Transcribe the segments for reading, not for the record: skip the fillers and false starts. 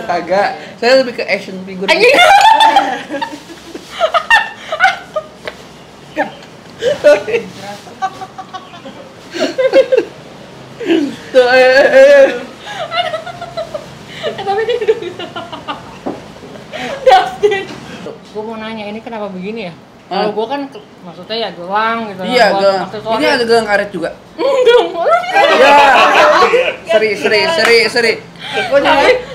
Kagak. Saya lebih ke action figure. Tuh, Tapi dia udah bisa. Dustin. Gue mau nanya, ini kenapa begini ya? Kalau gue kan, maksudnya ya gelang gitu. Iya, gelang. Ini ada gelang karet juga. Enggak. Ya, seri.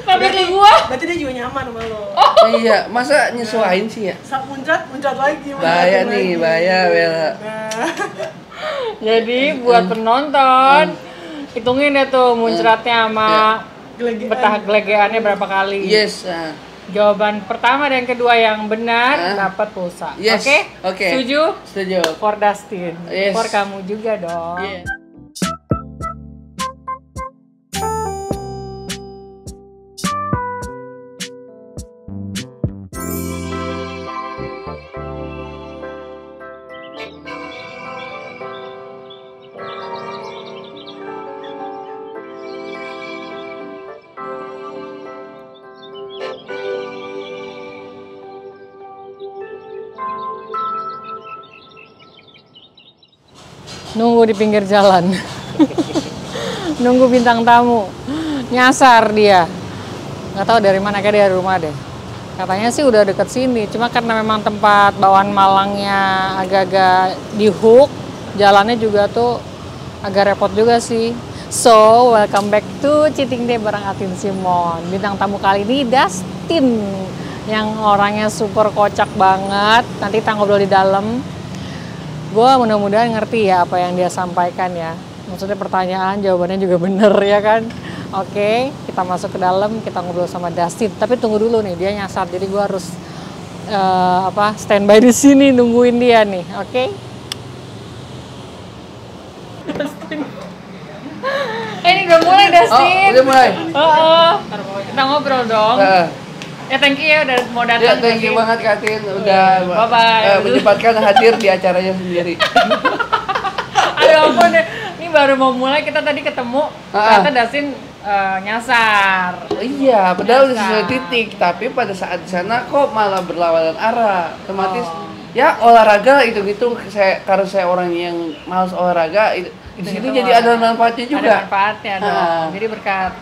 Tapi ke gua. Berarti dia juga nyaman sama lo. Iya, masa nyesuaiin sih ya? Saat muncrat lagi. Bahaya nih, bahaya Bella. Jadi buat penonton, hitungin deh tuh muncratnya sama betah gelegeannya berapa kali. Yes. Jawaban pertama dan kedua yang benar dapat pulsa. Yes. Oke? Setuju? Setuju. For Dustin. Yes. For kamu juga dong. Yeah. Nunggu di pinggir jalan. Nunggu bintang tamu. Nyasar dia. Nggak tahu dari mana, kayak dari rumah deh. Katanya sih udah deket sini, cuma karena memang tempat bawaan Malangnya agak-agak di hook, jalannya juga tuh agak repot juga sih. So, welcome back to Cheating Day bareng Atin Simon. Bintang tamu kali ini Dustin, yang orangnya super kocak banget. Nanti kita ngobrol di dalam. Gue mudah-mudahan ngerti ya apa yang dia sampaikan ya. Maksudnya pertanyaan, jawabannya juga bener ya kan. Oke, kita masuk ke dalam, kita ngobrol sama Dustin. Tapi tunggu dulu nih, dia nyasar. Jadi gue harus standby di sini nungguin dia nih. Oke? Dustin. Ini udah mulai Dustin. Oh, udah mulai. Kita ngobrol dong. Ya thank you ya udah mau datang. Ya, thank you banget Katin udah menyempatkan hadir di acaranya sendiri. Aduh ampun deh, ini baru mau mulai, kita tadi ketemu, ternyata Dustin nyasar. Iya, padahal udah sesuai titik, tapi pada saat di sana kok malah berlawanan arah. Otomatis ya olahraga itu karena saya orang yang malas olahraga, di situ jadi ada manfaatnya juga. Ada manfaatnya dong. Jadi berkat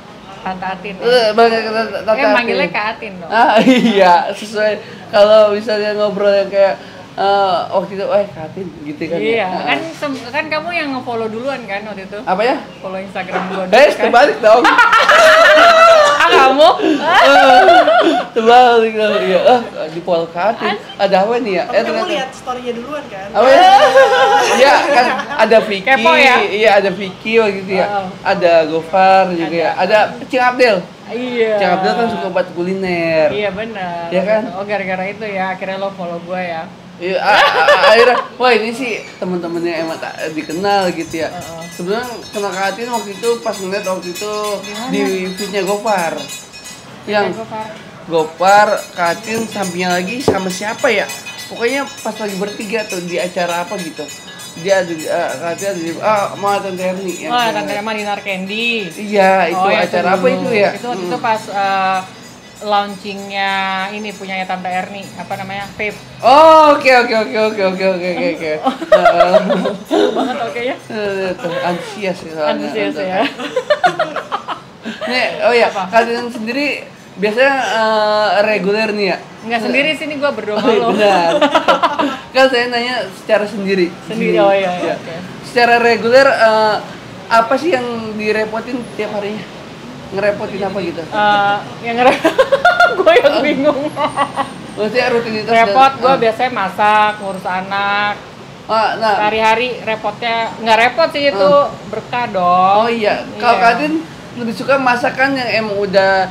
Tante Atin. Manggilnya Kak Atin dong. Iya, sesuai kalau misalnya ngobrol yang kayak waktu itu, Kak Atin gitu kan. Iya, kan kamu yang nge-follow duluan kan waktu itu. Apa ya? Follow Instagram gua dulu kan. Terbalik dong. Kamu? Terbalik dong. Iya, di follow Kak Atin. Ada apa nih ya? Kamu lihat story-nya duluan kan? Apa ya? Iya, kan ada Vicky. Kepo ya? Iya, ada Vicky waktu itu ya. Ada Gofar juga ya. Ada Cing Abdel. Iya. Cing Abdel kan suka buat kuliner. Iya benar. Iya kan? Oh gara-gara itu ya akhirnya lo follow gue ya. Iya, akhirnya, wah ini sih teman-temannya emang dikenal gitu ya. Sebenarnya kenal Kak Atin waktu itu pas ngeliat waktu itu di feednya Gofar. Yang Gofar, Kak Atin sampingnya lagi sama siapa ya? Pokoknya pas lagi bertiga tuh di acara apa gitu. Dia ada Kak Atin ada di sama Tante Erni. Tante Erni Dinar Candy. Iya, itu acara apa itu ya? Itu waktu itu pas launchingnya ini punyanya Tante Erni, apa namanya, vape. Oh, oke. Banget oke ya. Antusias ya. Nih, oh ya, kalian sendiri biasanya reguler nih ya? Enggak sendiri sini, gua berdua lo. Benar. Kan saya nanya secara sendiri. Oh iya. Oke. Secara reguler apa sih yang direpotin tiap harinya? Ngerepotin apa gitu? Yang gue yang bingung. Maksudnya rutinitas repot gue biasanya masak, ngurus anak. Hari-hari repotnya nggak repot sih itu, berkah dong. Oh iya, kalau Katin lebih suka masakan yang emang udah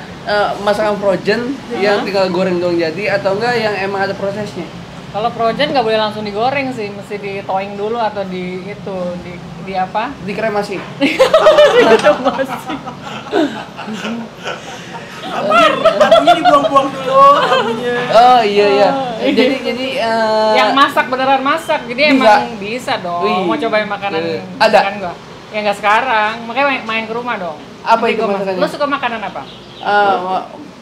masakan frozen yang tinggal goreng doang jadi, atau enggak yang emang ada prosesnya? Kalau frozen nggak boleh langsung digoreng sih, mesti di thawing dulu atau di apa? Dikremasi. Dikremasi. Abunya dibuang-buang dulu, abunya. Oh iya. Jadi yang masak beneran masak, jadi bisa. Emang bisa dong. Mau cobain makanan ada gua? Ya nggak sekarang, makanya main ke rumah dong. Apa itu Bego, Mas. masakannya? Lo suka makanan apa?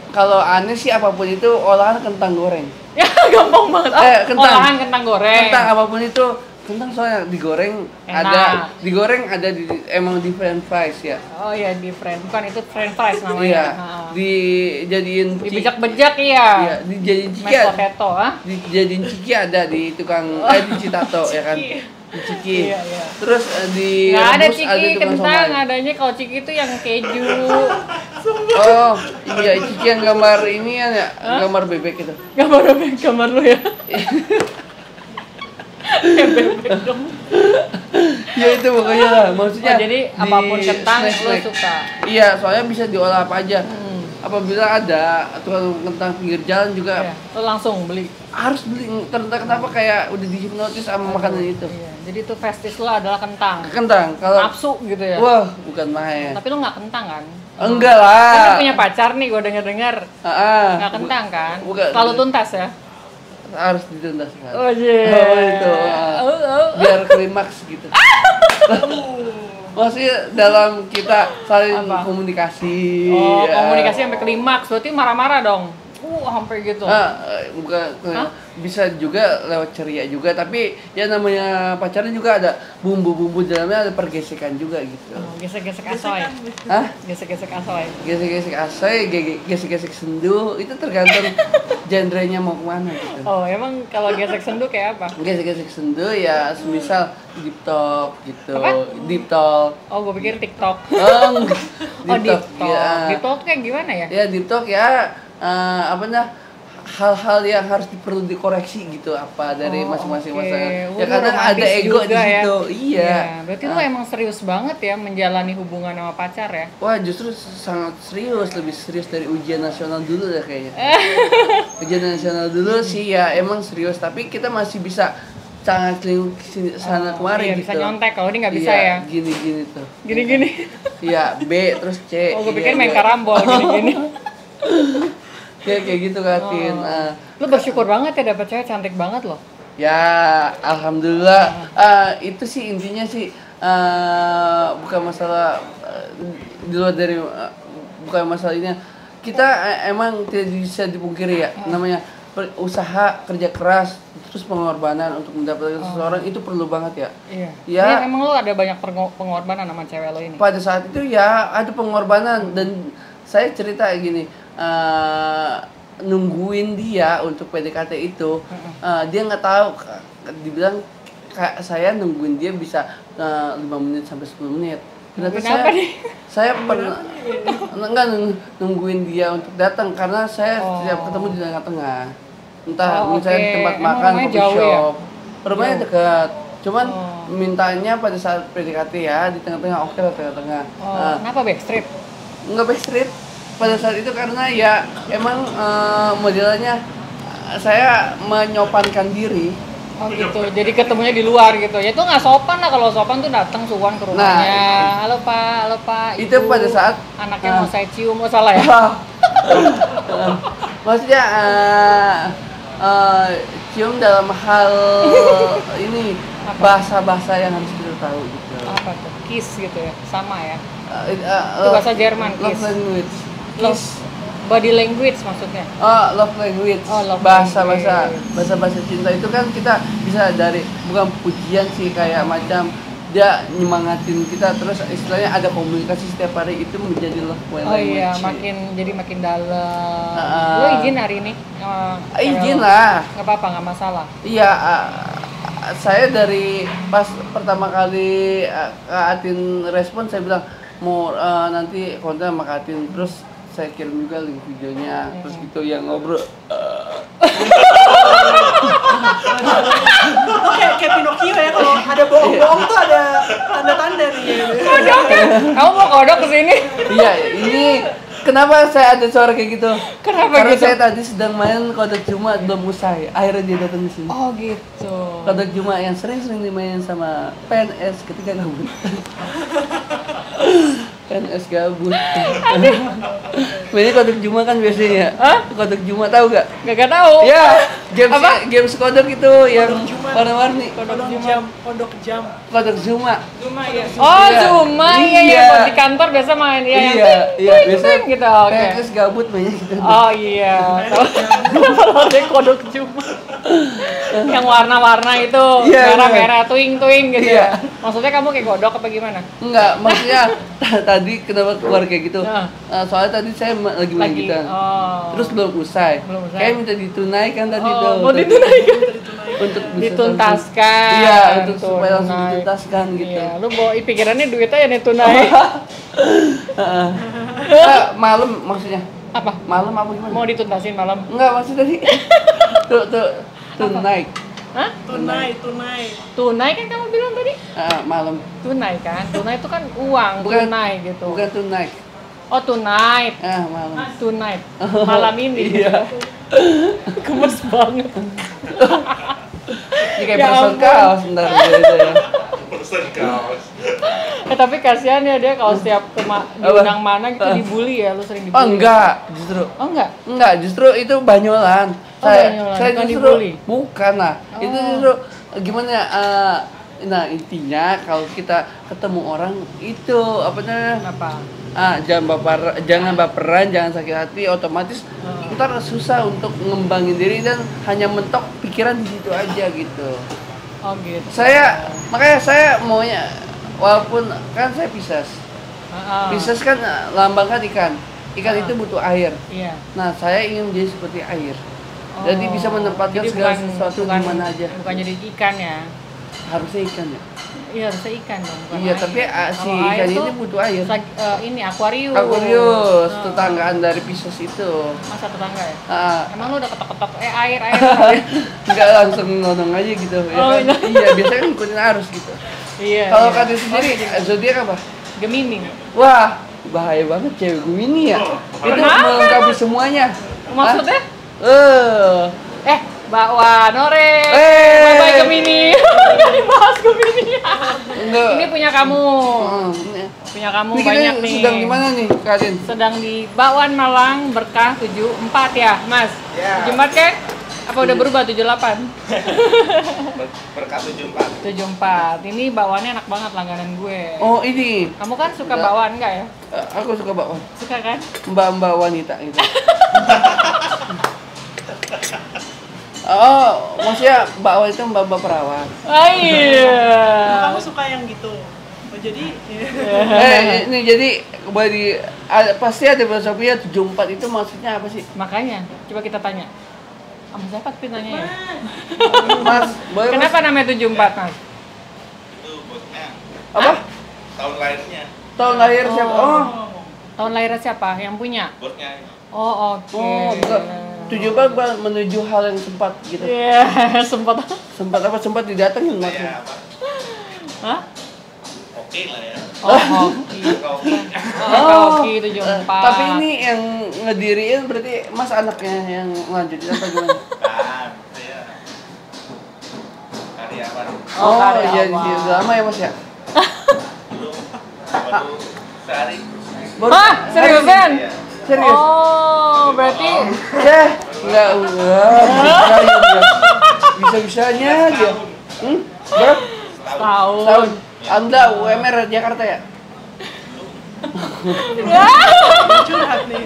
Kalau aneh sih apapun itu olahan kentang goreng. Ya gampang banget. Kentang. Olahan kentang goreng. Kentang apapun itu, kentang soalnya digoreng Enak. ada emang di french fries ya. Oh iya di bukan itu french fries namanya. Iya. Heeh. Dijadiin Dibejak-bejak iya. Iya, dijadiin ciki. Mashed potato, ah? Dijadiin ciki ada di tukang di Citato ya kan. Di ciki. Iya, iya. Terus di Nggak ada rebus ciki tukang kentang, somai. adanya kalau ciki itu yang keju. Oh, iya ciki yang gambar ini ya, gambar bebek itu. Gambar lu ya. Kayak bebek dong. Ya itu pokoknya lah, maksudnya. Oh, jadi apapun di kentang lo snack-snack. suka. Iya, soalnya bisa diolah apa aja. Apabila ada tukang kentang pinggir jalan juga Iya, lo langsung beli. harus beli. Ternyata kenapa kayak udah dihipnotis sama makanan itu. Iya, jadi tuh festis lo adalah kentang. Kentang, kalau Nafsu gitu ya. wah bukan main. Tapi lo nggak kentang kan? Enggak Kan lah. lo punya pacar nih, gue denger-denger. Nggak kentang kan? Bukan. Kalau tuntas ya? Harus dituntas kan. Oh iya. Oh, itu. Biar klimaks gitu. Maksudnya dalam kita saling Apa? komunikasi. Oh, ya. komunikasi sampai klimaks, berarti marah-marah dong. Sampai gitu. Bukan, Hah? bisa juga lewat ceria juga, tapi ya namanya pacaran juga ada bumbu-bumbu dalamnya, ada pergesekan juga gitu. Oh, gesek-gesek asoy. Hah? Gesek-gesek asoy. Gesek-gesek asoy, gesek-gesek sendu, itu tergantung genrenya mau kemana gitu. Oh, emang kalau gesek sendu kayak apa? Gesek-gesek sendu ya semisal deep talk gitu. Apa? Deep talk. Oh, gue pikir TikTok. Oh, Oh, deep talk. ya. Deep talk tuh kayak gimana ya? Ya deep talk ya hal-hal yang harus perlu dikoreksi gitu apa dari Oh, masing-masing oke. pasangan. Ya Waduh, kadang ada romantis ego di juga ya. situ. Iya. Berarti lu emang serius banget ya menjalani hubungan sama pacar ya? Wah, justru sangat serius, lebih serius dari ujian nasional dulu deh kayaknya. Ujian nasional dulu sih ya emang serius, tapi kita masih bisa sangat sana kemari iya, gitu. bisa nyontek, kalau ini nggak bisa Iya, ya? Gini-gini tuh. Gini-gini. Iya, B terus C. Oh, gue pikir Iya, main iya. karambol gini-gini. Kayak gitu Katin. Lu bersyukur banget ya dapet cewek cantik banget loh. Ya, alhamdulillah. Itu sih intinya sih bukan masalah di luar dari bukan masalah ini. Kita emang tidak bisa dipungkiri ya, namanya usaha, kerja keras, terus pengorbanan untuk mendapatkan seseorang itu perlu banget ya. Iya. Ya. Ini emang lu ada banyak pengorbanan sama cewek lo ini. Pada saat itu ya ada pengorbanan dan saya cerita gini, nungguin dia untuk PDKT itu, dia nggak tahu, dibilang saya nungguin dia bisa 5 menit sampai 10 menit. Ternyata saya pernah enggak nungguin dia untuk datang karena saya setiap ketemu di tengah-tengah. Entah misalnya di tempat makan, coffee shop. Rumahnya dekat. Cuman mintanya pada saat PDKT ya di tengah-tengah, oke lah tengah-tengah. Kenapa backstreet? Enggak backstreet pada saat itu karena ya emang modelnya saya menyopankan diri. Oh gitu, jadi ketemunya di luar gitu. Ya itu nggak sopan lah, kalau sopan tuh datang suwan ke rumahnya. Halo Pak, itu Ibu. pada saat Anaknya mau saya cium, mau salah ya? Maksudnya cium dalam hal ini bahasa-bahasa yang harus kita tahu gitu. Apa tuh? Kiss gitu ya, sama ya. Itu bahasa Jerman, love kiss. language. Love, body language maksudnya. Love language. Love bahasa cinta itu kan kita bisa dari bukan pujian sih, kayak macam dia nyemangatin kita, terus istilahnya ada komunikasi setiap hari, itu menjadi love language. Oh iya, makin dalam. Lo izin hari ini? Izin lah. Nggak apa-apa, nggak masalah. Iya, saya dari pas pertama kali Kak Atin respon, saya bilang mau nanti konten sama Kak Atin, terus saya kirim juga link videonya, terus gitu yang ngobrol. Kayak Pinocchio ya, kalau ada bohong-bohong tuh ada tanda-tanda nih. Kodok ya? Kamu mau kodok kesini? Iya, ini kenapa saya ada suara kayak gitu? Kenapa Karena gitu? saya tadi sedang main kodok Jumat belum usai, akhirnya dia datang ke sini. Oh gitu. Kodok Jumat yang sering-sering dimainin sama PNS ketika gabut. PNS gabut. Ini kodok Juma kan biasanya. Hah? Kodok Juma tahu gak? Gak tahu. Ya, Apa? games kodok itu yang warna-warni. Kodok jam, kodok jam. Kodok Zuma. Zuma ya. Oh, Iya. Zuma, iya, Iya. buat di kantor biasa main, iya, yang Iya, iya, ting, biasa ting, gitu, oke. PNS gabut banyak gitu. Oh iya, kalau ada kodok Zuma, yang warna-warna itu, Iya, merah-merah, tuing-tuing gitu Iya. ya. Maksudnya kamu kayak kodok apa gimana? Enggak, maksudnya tadi kenapa keluar kayak gitu? Nah. Soalnya tadi saya lagi main Lagi, gitar. oh. Terus belum usai. Belum usai. Kayak minta ditunaikan tadi tuh. Oh, mau ditunaikan? Untuk bisa Dituntaskan. langsung- Iya, untuk supaya langsung tunai. dituntaskan gitu. Iya, lu bawa pikirannya duitnya ya nih tunai. Heeh. Malam maksudnya. Apa? Malam apa gimana? Mau dituntasin malam? Enggak, maksud tadi. tuh tonight. Hah? Tunai. Tunai kan kamu bilang tadi? Malam. Tunai kan? Tunai itu kan uang, Bukan. tunai gitu. Bukan tonight. Oh, tonight. Malam. Tonight. Malam ini. Iya. Gemes banget. Ini kayak Ya person ampun. kaos bentar gitu ya. Persen kaos. Tapi kasihan ya dia kalau setiap diundang mana gitu Ah. dibully ya, lu sering dibully. Oh enggak, justru. Oh enggak? Enggak, justru itu banyolan. Oh, banyolan, Saya bukan justru dibully? bukan lah. Oh. Itu justru gimana ya? Nah intinya kalau kita ketemu orang itu apa namanya? Kenapa? Jangan baperan, jangan sakit hati. Otomatis ntar susah untuk ngembangin diri dan hanya mentok pikiran di situ aja gitu. Oh gitu. Makanya saya maunya walaupun kan saya Pisces. Ah, ah. Pisces kan lambangkan ikan. Ikan Ah. itu butuh air. Iya. Nah, saya ingin menjadi seperti air. Jadi bisa menempatkan Jadi segala sesuatu di mana aja. Bukan jadi ikan ya. Harusnya ikan ya. Iya, harusnya ikan dong, bukan Iya, air. tapi si Kalau air ikan tuh ini butuh air. ini akuarium. Aquarius, Ah. tetanggaan dari Pisces itu. Masa tetangga ya? Ah, Emang lu udah ketok-ketok air. nggak langsung nodong aja gitu. Ya Oh, kan? iya. Iya, biasanya kan ngikutin arus gitu. Iya. Kalau iya. kalian sendiri, zodiak apa? Gemini. Wah, bahaya banget cewek Gemini ya. Itu Kenapa? melengkapi semuanya. Maksudnya? Hah? Mbak Wanore. Eh. Bye-bye Gemini. Dibahas Gemini. Enggak. Ini punya kamu. Ini Punya kamu kita banyak nih. sedang di mana nih, Kadin? Sedang di Bakwan Malang Berkah 74 ya, Mas? Ya. 74 kan? Apa udah berubah 78? Berkat 74. 74. Ini bakwannya enak banget langganan gue. Oh, ini. Kamu kan suka Enggak. bakwan enggak ya? Aku suka bakwan. Suka kan? Mbak-mbak wanita gitu. Oh, maksudnya bakwan itu mbak-mbak perawat. Oh iya. Kamu suka yang gitu. Oh, jadi Ini jadi pasti ada filosofinya 74 itu maksudnya apa sih? Makanya, coba kita tanya. Sama siapa tapi nanya ya? Mas, boleh Mas? Kenapa namanya 74, Mas? Itu bosnya. Apa? Tahun lahirnya. Tahun lahir siapa? Oh, Tahun lahirnya siapa? Yang punya? Bosnya. Oh, oke. oh, bukan. 74 bukan menuju hal yang sempat gitu. Iya, sempat. Sempat apa? Sempat didatengin maksudnya. Ya apa? Hah? Oke lah ya. Oh, hoki. Oke. Hoki 74. Tapi ini yang ngediriin berarti Mas anaknya yang lanjutin apa gimana? Kan, saya karyawan Oh, karyawan. Iya, udah lama ya Mas ya? dulu. Baru sehari. Hah? Seriusan? Iya. Serius? Oh, berarti Enggak, bisa-bisanya dia. Berapa? tahun. Tahun. Anda UMR Jakarta ya? curhat nih.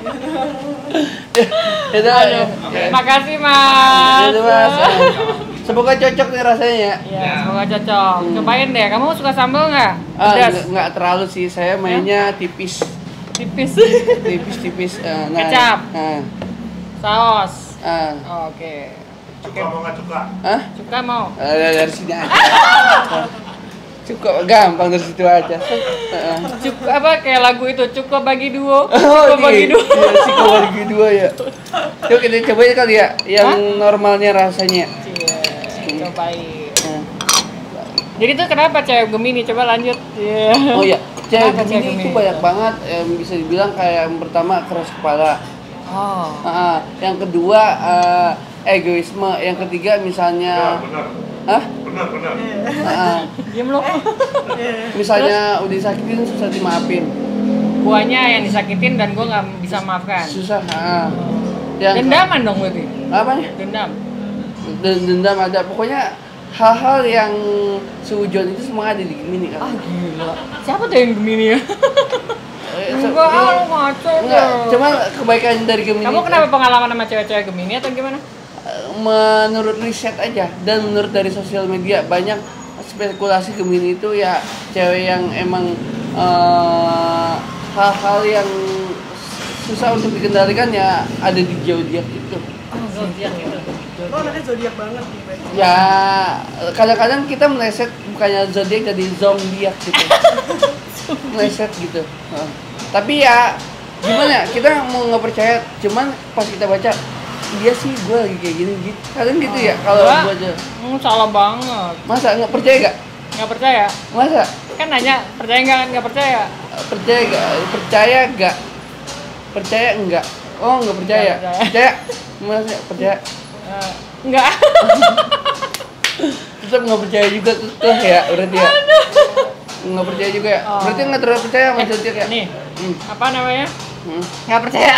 Itu Aduh. Makasih, Mas. Itu Mas. Semoga cocok nih rasanya. Ya, semoga cocok. Cobain deh. Kamu suka sambal nggak? Ah, Pedas. enggak terlalu sih. Saya mainnya tipis. Tipis. Tipis. Kecap. Nah. Saus. Ah. Oke. Cuka mau nggak cuka? Hah? Suka mau? Dari sini aja. Cukup gampang dari situ aja. Cukup apa kayak lagu itu cukup bagi duo. Oh, Cukup bagi duo. Iya, cukup bagi dua ya. Yuk kita cobain kali ya, yang normalnya rasanya. Iya, cobain. Nah. Jadi tuh kenapa cewek Gemini? Coba lanjut. Iya. Oh iya, cewek Kenapa cewek Gemini itu Gemini? banyak banget yang bisa dibilang kayak yang pertama keras kepala. Oh. Yang kedua egoisme, yang ketiga misalnya Benar. Hah? Benar. Diam lo. Misalnya udah disakitin susah dimaafin. guanya yang disakitin dan gua nggak bisa maafkan. Susah. Yang Dendaman dong berarti. apanya? Dendam. Dendam ada. Pokoknya hal-hal yang seujon itu semua ada di Gemini kan. Gila. Siapa tuh yang Gemini ya? Enggak, lu ngaco Enggak, tuh. cuma kebaikan dari Gemini. Kamu kenapa pengalaman sama cewek-cewek Gemini atau gimana? Menurut riset aja dan menurut dari sosial media banyak spekulasi Gemini itu ya cewek yang emang hal-hal yang susah untuk dikendalikan ya ada di zodiak itu. Zodiak gitu. Lo anaknya zodiak banget nih, Bay. Ya kadang-kadang kita meleset bukannya zodiak jadi zombiak gitu. Meleset gitu. Tapi ya gimana ya, kita mau nggak percaya, cuman pas kita baca iya sih gue lagi kayak gini gitu. Kadang gitu ya kalau Enggak. gue aja. Salah banget. Masa nggak percaya gak? Nggak percaya? Masa Kan nanya percaya nggak percaya? percaya gak? Percaya gak? Percaya enggak? Oh nggak percaya. Nggak percaya. Percaya? Masa percaya? Enggak. Tetap nggak percaya juga tuh ya berarti ya. Nggak percaya juga ya. Oh. Berarti nggak terlalu percaya sama zodiak ya? Nih, Hmm. apa namanya? Hmm. Nggak percaya.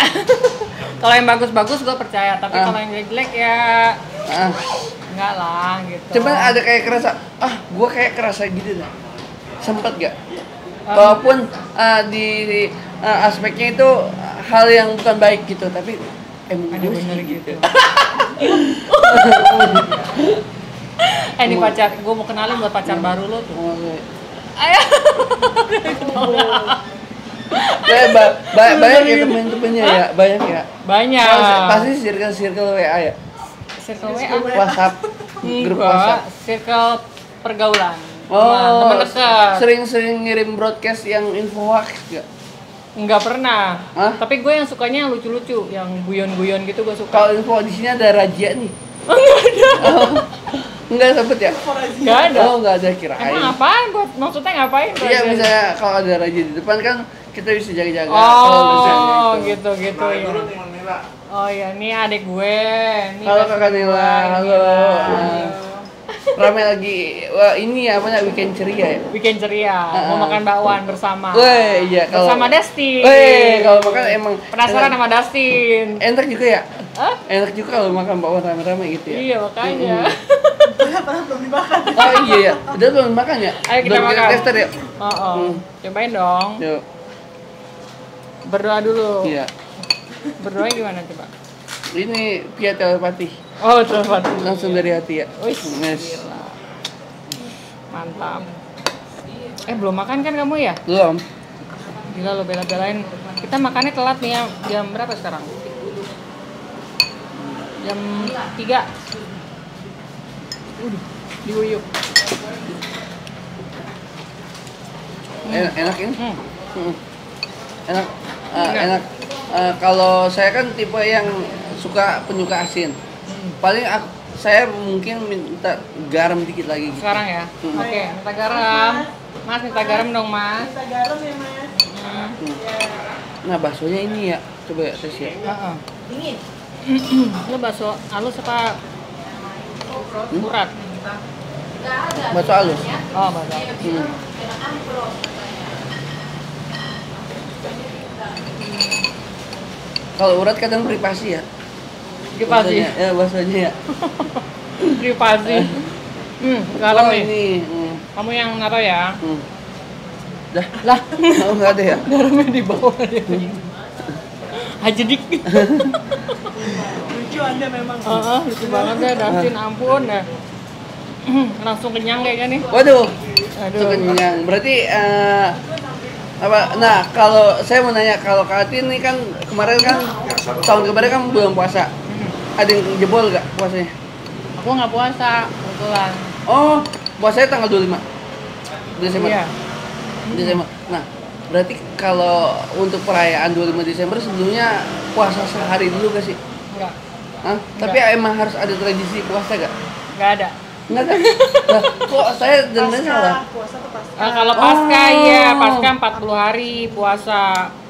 Kalau yang bagus-bagus gue percaya, tapi Ah. kalau yang jelek-jelek ya Ah. enggak lah gitu. Cuman ada kayak kerasa, gue kayak kerasa gitu dah. Sempet gak? Walaupun di aspeknya itu hal yang bukan baik gitu, tapi emang Ada gue bener sih gitu. Ini pacar, gue mau kenalin buat pacar baru lo tuh. Oh, iya. Ayo. Banyak ya temen-temennya ya, banyak ya. Banyak. Pasti circle WA ya, Circle WA. WhatsApp, grup Enggak, WhatsApp. circle pergaulan. Oh, Teman dekat. sering-sering ngirim broadcast yang info hoax gak? Enggak pernah. Hah? Tapi gue yang sukanya yang lucu-lucu, yang guyon-guyon gitu gue suka. Kalau info di sini ada raja nih. Enggak sempet ya? Enggak ada. Oh, enggak ada kirain. Emang apaan? Maksudnya ngapain? Iya, Raja? misalnya kalau ada raja di depan kan kita bisa jaga-jaga. Kalau misalnya Oh, itu. gitu Nah, ya. dulu nih Mang Nila. Oh ya, ini adik gue. Ini Halo, besti Kakak Nila. gue, Halo. Nila. Rame lagi, wah ini apa namanya, weekend ceria ya? Weekend ceria, mau makan bakwan bersama. Weh, iya kalau Bersama Dustin. Weh, kalau makan emang Penasaran enak, sama Dustin. enak juga ya? Hah? Enak juga kalau makan bakwan rame-rame gitu ya? Iya, makanya. Padahal belum dimakan. Oh iya ya, udah belum makan ya? Ayo kita Belum makan. tester ya? Oh. Cobain dong. Yuk, Berdoa dulu. iya. Berdoa gimana coba? Ini via telepati, Oh, telepon. langsung dari hati ya. Wih, Yes. gila. Mantap. Belum makan kan kamu ya? Belum. Gila lo bela-belain. Kita makannya telat nih ya. Jam berapa sekarang? Jam 3. Diuyuk. Enak ini? Hmm. Enak. Enak. Enak. Kalau saya kan tipe yang suka penyuka asin. Paling saya mungkin minta garam dikit lagi. Gitu. Sekarang ya? Hmm. Oke, minta garam. Mas, minta garam dong, Mas. Kita garam ya, Mas. Nah, baksonya ini ya, coba ya tes ya. Heeh. Dingin. Lo bakso halus apa urat? Bakso halus. Oh, bakso. Hmm. Kalau urat kadang privasi ya. Privasi. Baksonya, ya baksonya ya. Privasi. Garam Oh nih. ini. Kamu yang naruh ya. Dah. Lah, Oh nggak ada ya. garamnya di bawah dia. Hajedik. Lucu Anda memang. Lucu banget deh, Dustin, ampun deh. Langsung kenyang kayaknya nih. Waduh. Aduh. Itu kenyang. Berarti apa? Nah kalau saya mau nanya, kalau Kak Atin ini kan kemarin kan tahun kemarin kan belum puasa. Ada yang jebol nggak puasanya? Aku nggak puasa, kebetulan. Oh, puasanya tanggal 25 Desember. Iya. Desember. Nah, berarti kalau untuk perayaan 25 Desember sebelumnya puasa sehari dulu gak sih? Enggak, Hah? Tapi emang harus ada tradisi puasa gak? nggak ada. Enggak kan? Nah, kok saya dengar salah? Puasa tuh pasca. Kalau pasca Oh. ya, pasca 40 hari puasa.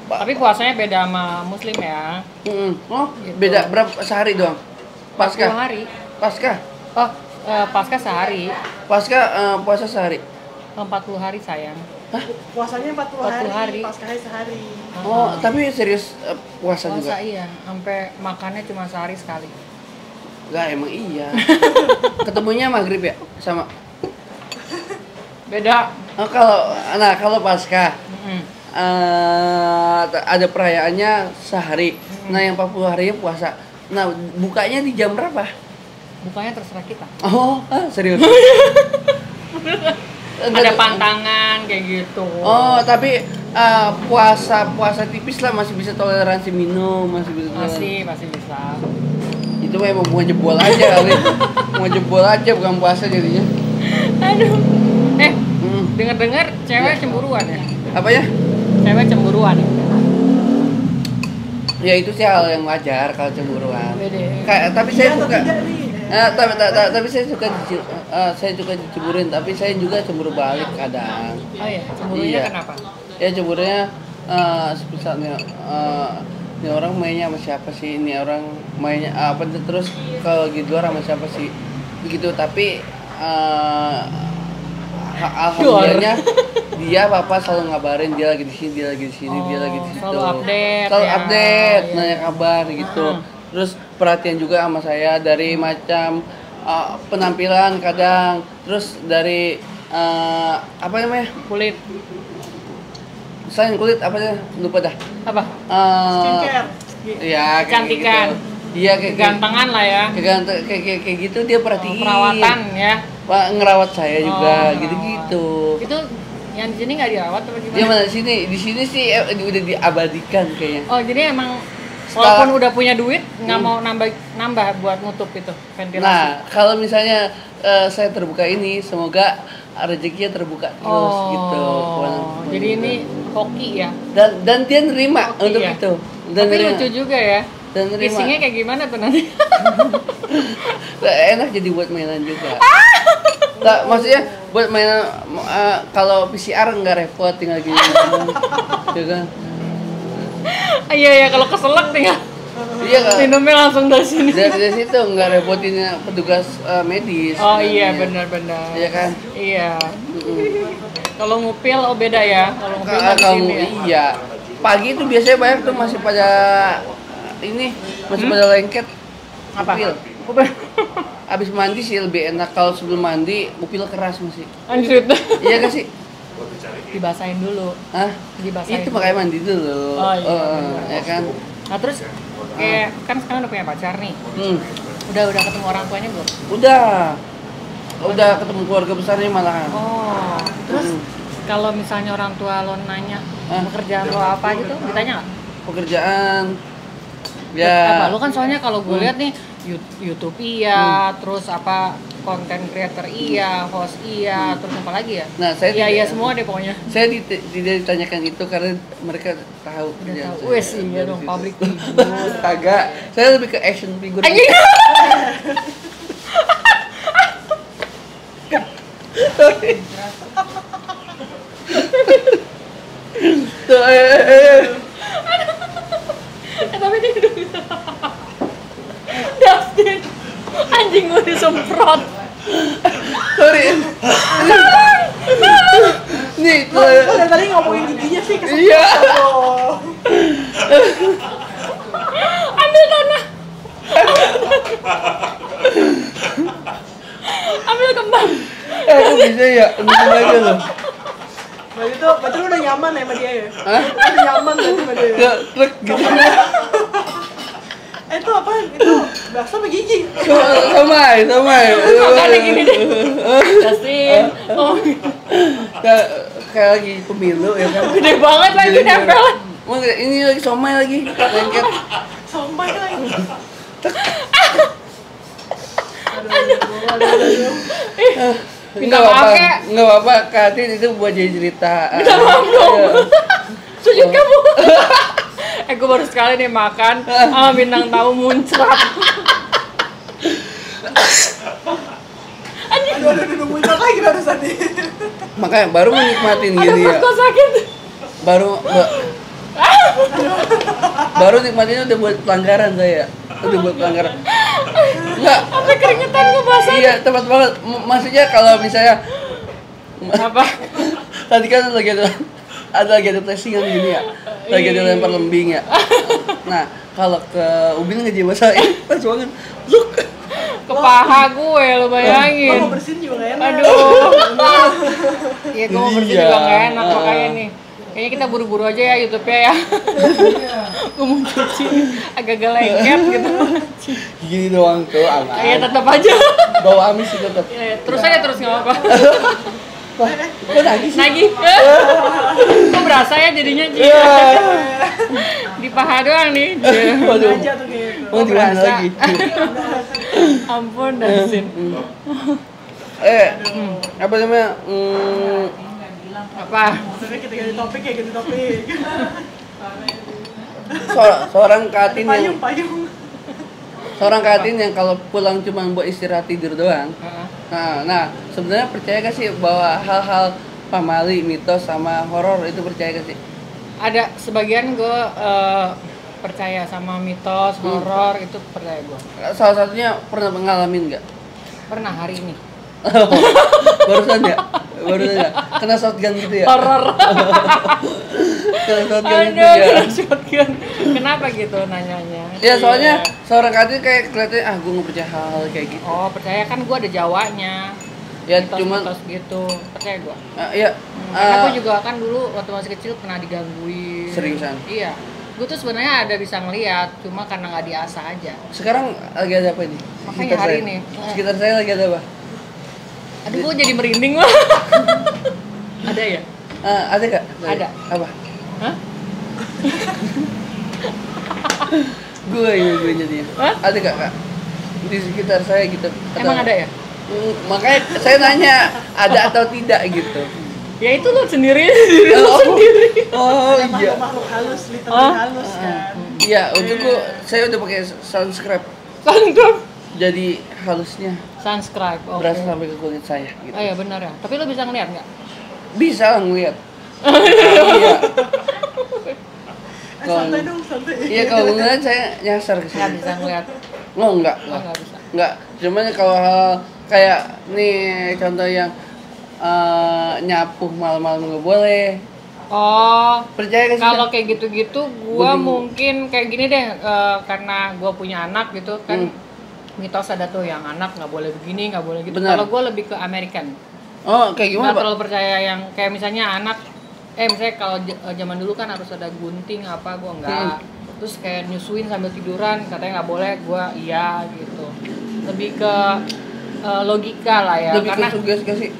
Tapi puasanya beda sama muslim ya. Oh, Gitu. beda berapa sehari doang? 40 Pasca. hari. Pasca. Oh, pasca sehari. Pasca puasa sehari. 40 hari sayang. Puasanya 40 40 hari. hari, Paskahnya sehari. Oh, tapi serius puasa juga? Puasa iya, sampai makannya cuma sehari sekali. Enggak, emang iya. Ketemunya maghrib ya? Sama. Beda. Oh, kalau Paskah ada perayaannya sehari. Nah, yang 40 harinya puasa. Nah, bukanya di jam berapa? Bukanya terserah kita. Oh, serius. Ada pantangan kayak gitu. Oh, tapi puasa tipis lah, masih bisa toleransi minum, masih bisa toleransi. Masih bisa. Itu memang mau jebol aja kali. Mau jebol aja bukan puasa jadinya. Aduh. Dengar-dengar cewek cemburuan ya? Apa ya? Cewek cemburuan. Ya itu sih hal yang wajar kalau cemburuan. Bede. Tapi saya Iya atau suka. tidak nih? Tapi saya suka dicemburuin, tapi saya juga cemburu balik kadang. Oh iya, cemburunya Iya. kenapa? Ya cemburunya misalnya ini orang mainnya sama siapa sih, ini orang mainnya apa terus kalau di luar sama siapa sih begitu. Tapi alhamdulillahnya dia papa selalu ngabarin dia lagi di sini, dia lagi di sini, dia lagi di situ. Selalu update. Selalu ya. update, Iya. nanya kabar gitu. Terus perhatian juga sama saya dari macam penampilan kadang, terus dari apa namanya? Kulit. Selain kulit apa sih? Lupa dah. Apa? Skincare. Ya, Kecantikan. Iya, Gantengan lah ya. kayak gitu dia perhatiin. Perawatan ya. Pak ngerawat saya juga, ngerawat. gitu-gitu. Itu yang di sini nggak dirawat atau gimana? Dia mana di sini sih udah diabadikan kayaknya. Oh, jadi emang Setelah- walaupun udah punya duit nggak mau nambah buat nutup itu ventilasi. Nah, kalau misalnya saya terbuka ini, semoga rezekinya terbuka terus gitu. Jadi ini hoki ya. Dan dia nerima Hoki untuk ya? itu. Dan Tapi nerima. lucu juga ya. Dan nerima. Kissingnya kayak gimana tuh nanti? Enak jadi buat mainan juga. Tak, maksudnya buat mainan kalau PCR nggak repot tinggal gini, ya kan? Iya ya, kalau keselak tinggal Iya kan? minumnya langsung dari sini. Dari situ nggak repotin petugas medis. Oh iya, sebenarnya. benar-benar. Iya kan? Iya. Kalau ngupil oh beda ya. Kalau ngupil mah di Kalau sini ya. iya, pagi itu biasanya banyak tuh masih pada ini, masih pada lengket. Apa? Upil. Abis mandi sih lebih enak, kalau sebelum mandi upil keras masih. Anjir. Iya kan sih? Dibasahin dulu. Hah? Dibasahin. Itu makanya mandi dulu. Oh, iya, benar. Ya kan? Nah, terus kayak kan sekarang udah punya pacar nih. Udah ketemu orang tuanya belum? Udah ketemu keluarga besarnya malahan. Oh. Terus kalau misalnya orang tua lo nanya pekerjaan lo apa gitu, ditanya nggak? Pekerjaan Apa? ya Lo kan soalnya kalau gue lihat nih YouTube iya, terus apa content creator iya, host iya, terus apa lagi ya? Nah, saya iya tidak- iya semua deh pokoknya. saya tidak ditanyakan itu karena mereka tahu Udah kerjaan tahu. saya. Wes iya dong pabrik figur. Kagak, saya lebih ke action figure. Anjing. Tuh, Tapi dia udah bisa. Dustin. Anjing gue disemprot. sorry. Nih, tuh. Kok dari tadi ngomongin giginya sih kesel. Iya. Oh. Ambil tanah. Ambil kembang. Kok bisa ya? Untung aja loh. Berarti lu udah nyaman ya sama dia ya? Hah? Lu udah nyaman berarti sama dia ya? Ya, truk gitu. Itu apaan? Itu bakso apa gigi? Somai. Makanya gini deh. Dustin. Oh, Kayak lagi pemilu ya kan. gede banget lagi nempel. Mau ini lagi somai lagi. Lengket. Sampai lagi. Aduh. Minta maaf ya. Enggak apa-apa, Katin itu buat jadi cerita. Minta maaf dong. Iya. Sujud kamu. Gue baru sekali nih makan sama bintang tamu muncrat. Aduh, muncul lagi barusan nih. Makanya baru menikmatin Aduh, gini ya. perut gue sakit. Baru nikmatinnya udah buat pelanggaran saya. Udah buat pelanggaran. Enggak. Sampai keringetan gue basah. Iya, tepat banget. Maksudnya kalau misalnya Apa? Tadi kan lagi ada placingan gini ya. Lagi ada lempar lembing ya. Nah, kalau ke Ubin ngejebasain pas banget. Zuk. Ke paha gue, lo bayangin. Lo mau bersihin juga gak enak. Aduh. Iya, gue mau bersih Iya. juga gak enak makanya nih. Kayaknya kita buru-buru aja ya YouTube-nya ya. Gue mau cuci agak-agak lengket gitu. Gini doang tuh aman. Iya, tetap aja. Bawa amis sih tetap. Ya, terus aja terus nggak apa-apa. Wah, kok nagih sih? Nagih. Kok berasa ya jadinya Ji? Di paha doang nih. Waduh. Aja tuh kayak gitu. Mau di mana Berasa. lagi? Ampun Dasin. Apa namanya? Apa? Maksudnya kita ganti topik ya, ganti topik. Seorang katin yang Payung. seorang katin yang kalau pulang cuma buat istirahat tidur doang. Nah, sebenarnya percaya gak sih bahwa hal-hal pamali, mitos sama horor itu percaya gak sih? Ada sebagian gue percaya sama mitos, horor itu percaya gue. Salah satunya pernah ngalamin nggak? Pernah hari ini. Barusan ya? Kena shotgun gitu ya? Horor. Kena shotgun gitu Aduh, ya? kena shotgun. Kenapa gitu nanyanya? Ya soalnya seorang katin kayak kelihatannya gue nggak percaya hal kayak gitu. Oh, percaya kan gue ada Jawanya. Ya Mitos- cuman mitos gitu. Percaya gue. iya. Karena gue juga kan dulu waktu masih kecil pernah digangguin. Seriusan? Iya. Gue tuh sebenarnya ada bisa ngeliat, cuma karena nggak diasah aja. Sekarang lagi ada apa ini? Makanya Sekitar hari saya. ini. Sekitar saya lagi ada apa? Aduh, gue jadi merinding mah. Ada ya? Ada gak? Ada. Apa? Hah? Gue jadinya. Hah? Ada gak kak? Di sekitar saya gitu. Emang ada ya? Makanya saya nanya ada atau tidak gitu. Ya itu lo sendiri, diri lo sendiri. Oh iya. Makhluk halus, literally Oh. halus kan. Iya, untuk saya udah pakai sunscreen. Subscribe. Jadi halusnya Subscribe. Oke. berasa sampai ke kulit saya gitu. Oh iya benar ya. Tapi lo bisa ngeliat nggak? Bisa lah ngeliat. Iya. Santai dong, santai. Iya kalau ngeliat saya nyasar ke Nggak sini. bisa ngeliat. Oh enggak. Oh, nggak bisa. Enggak. Cuman kalau hal kayak nih contoh yang nyapu malam-malam nggak boleh. Oh. Percaya gak sih? Kalau kayak gitu-gitu, gua Mending- mungkin kayak gini deh, karena gua punya anak gitu kan, mitos ada tuh yang anak nggak boleh begini, nggak boleh gitu. Benar. Kalau gua lebih ke American, Oh, kayak gimana, nggak Pak? terlalu percaya yang kayak misalnya anak, misalnya kalau zaman dulu kan harus ada gunting apa, gua nggak. Terus kayak nyusuin sambil tiduran, katanya nggak boleh, gua iya gitu. Lebih ke logika lah ya, Lebih karena ke sugesti gak sih?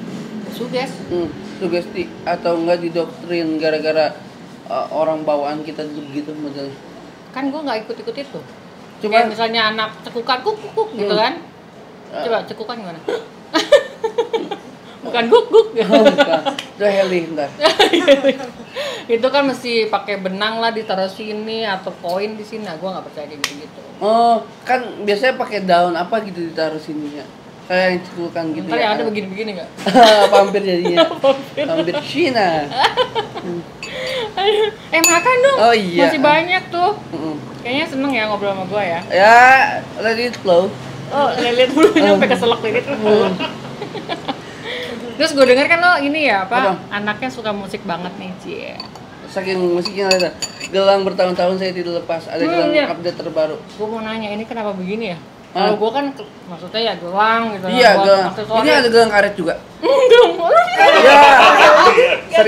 suges. Sugesti atau enggak didoktrin gara-gara orang bawaan kita dulu gitu modelnya. Kan gua nggak ikut-ikut itu. Cuma Kayak misalnya anak cekukan kuk kuk kuk gitu kan. Coba cekukan gimana? Bukan guk guk. bukan. Itu heli ntar. Itu kan mesti pakai benang lah ditaruh sini atau koin di sini. Nah, gua nggak percaya kayak gitu-gitu. Oh, kan biasanya pakai daun apa gitu ditaruh sininya. Kayak yang cekukan gitu Ntar ya. yang ada begini-begini nggak? Pampir jadinya. Pampir Cina. Makan dong. Oh, iya. Masih banyak tuh. Mm-mm. Kayaknya seneng ya ngobrol sama gua ya. Ya, let it flow. Oh, lihat dulu sampai keselak lilit. Terus gue denger kan lo ini ya apa? Anaknya suka musik banget nih, Cie. Saking musiknya ada. Gelang bertahun-tahun saya tidak lepas. Ada gelang Iya. update terbaru. Gue mau nanya ini kenapa begini ya? Hah? Kalau gue kan maksudnya ya gelang gitu. Iya, buat gelang. aksesoris. Ini ada gelang karet juga. Enggak. Ya.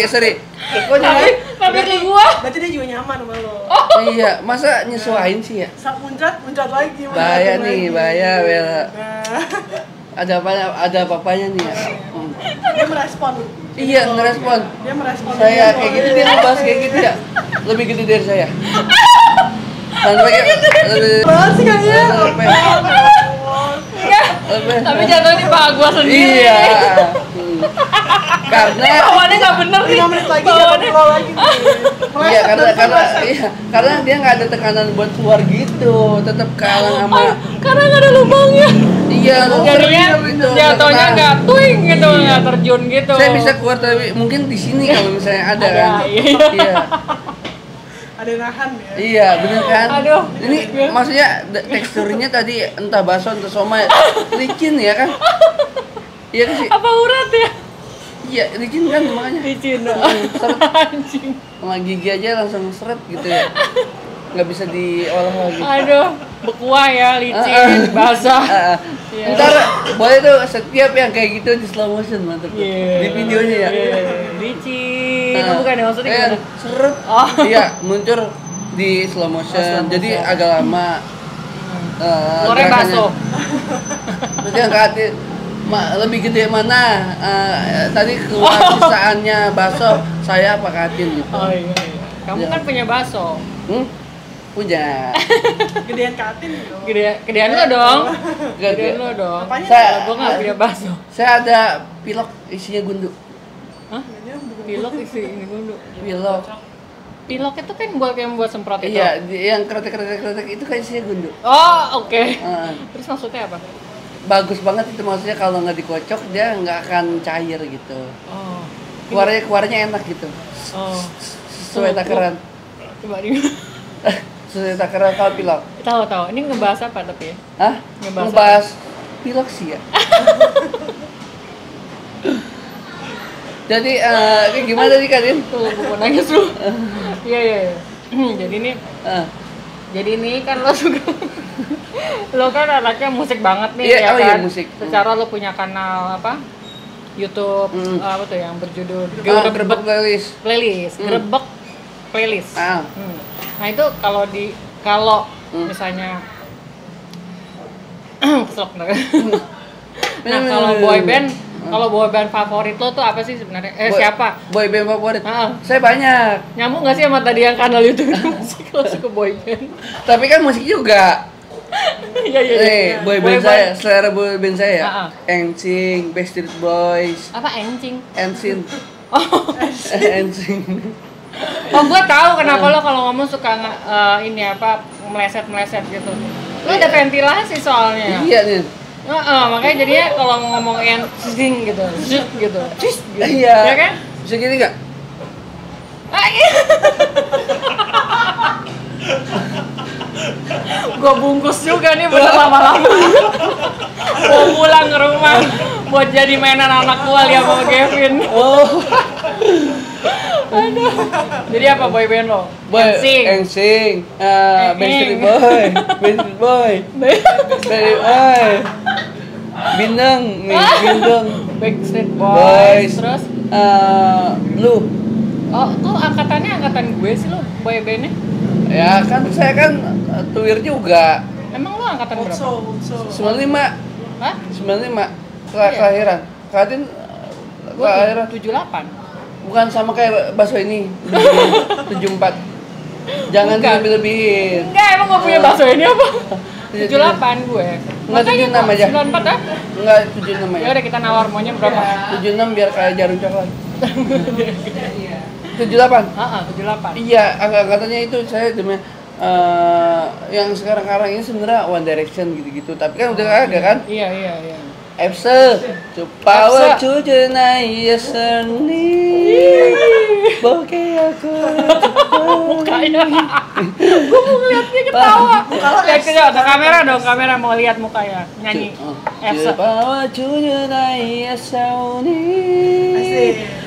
Seri. Kok nyari? Tapi ke gua. Berarti dia juga nyaman sama lo. Iya, masa nyesuain sih ya? Saat muncrat lagi. Bahaya nih, bahaya Bella. Nah, Ada apa-apanya nih ya. dia merespon. Iya, ngerespon. Dia merespon. Saya kayak gitu dia ngebahas kayak gitu ya. Lebih gede dari saya. Sampai kayak Banget sih kayaknya. lebih. Tapi jatuh di paha gua sendiri. Iya. Karena Bawaannya nggak bener nih. 5 menit lagi Bawaannya. dapat lo lagi nih. iya karena dia nggak ada tekanan buat keluar gitu, tetap kalah sama Karena nggak ada lubangnya. iya Jadinya gitu, jatuhnya nggak nggak tuing gitu, Iya. nggak terjun gitu. saya bisa keluar tapi mungkin di sini kalau misalnya ada Ada, kan iya. iya Ada yang nahan ya. iya bener kan Aduh. ini maksudnya teksturnya tadi entah bakso entah somai licin ya kan iya kan sih Apa urat ya? Iya, licin kan makanya. Licin. Seret. Anjing. Sama gigi aja langsung seret gitu ya. Nggak bisa diolah lagi. Aduh, berkuah ya, licin, basah. Iya. Ntar boleh tuh setiap yang kayak gitu di slow motion mantep tuh. Iya. Di videonya ya. Licin. Itu bukan ya maksudnya gimana? Seret. Oh. Iya, muncul di slow motion. Jadi agak lama. Lore baso. Terus yang hati lebih gede mana? Tadi keluar sisaannya baso, saya apa katin gitu. Oh iya. Kamu kan punya baso. Punya. Gedean katin gitu. Gedean lo dong. Gede. Gedean lo dong. Apanya? Gue nggak punya baso. Saya ada pilok isinya gundu. Hah? Pilok isi ini dulu. Pilok. Pilok itu kan buat semprot itu. Iya, yang kretek itu kan isinya gundu. Oh, oke. Terus maksudnya apa? Bagus banget itu, maksudnya kalau nggak dikocok dia nggak akan cair gitu. Oh. Keluarnya enak gitu. Oh. Sesuai takaran. Coba di. Sesuai takaran kalau pilok. Tahu. Ini ngebahas apa tapi ya? Hah? Ngebahas pilok sih ya. Jadi kayak gimana tadi Kadin? Tuh, gue mau nangis lu. Iya. Jadi ini kan lo suka, lo kan anaknya musik banget nih, ya kan? Iya, musik. Secara lo punya kanal apa? YouTube apa tuh yang berjudul Gerebek Playlist. Gerebek Playlist. Nah itu kalau misalnya keselak bener. Nah kalau boy band favorit lo tuh apa sih sebenarnya? Siapa? Boy band favorit? Saya banyak. Nyambung nggak sih sama tadi yang kanal YouTube musik lo suka boy band? Tapi kan musik juga. Iya. Boy band saya, selera boy band saya ya. NSYNC, Backstreet Boys. Apa NSYNC? NSYNC. Oh. NSYNC. Oh, gue tahu kenapa lo kalau ngomong suka ini apa meleset gitu. Lo ada ventilasi soalnya. Iya nih. Makanya jadinya kalau ngomong yang sing gitu, gitu. Iya. Ya kan? Bisa gini nggak? Gue bungkus juga nih bener lama-lama. Mau pulang ke rumah buat jadi mainan anak gue lihat sama Kevin. Oh. Aduh. Jadi apa boy band lo? NSYNC, Backstreet Boy, Bindeng, Backstreet Boys, terus Blue. Oh, tuh angkatan gue sih lo, boy bandnya. Ya kan, saya kan tuir juga. Emang lo angkatan berapa? 95. Hah? 95. Kelahiran. Kadin kelahiran 78. Bukan sama kayak bakso ini. 74. Jangan lebih-lebihin. Enggak, emang gak punya bakso ini apa? 78 gue. Enggak 76 aja. 94 ah? Enggak 76 aja. Ya udah kita nawar maunya berapa? 76 biar kayak jarum coklat. 78. 78. Iya, angkatannya itu saya demi yang sekarang ini sebenarnya One Direction gitu-gitu, tapi kan udah agak kan? Iya. Epsel, to power to the night, yes bokeh aku. Mukanya. Gue mau ngeliatnya ketawa. Lihat ke ada kamera mau lihat mukanya nyanyi. To power to the night, yes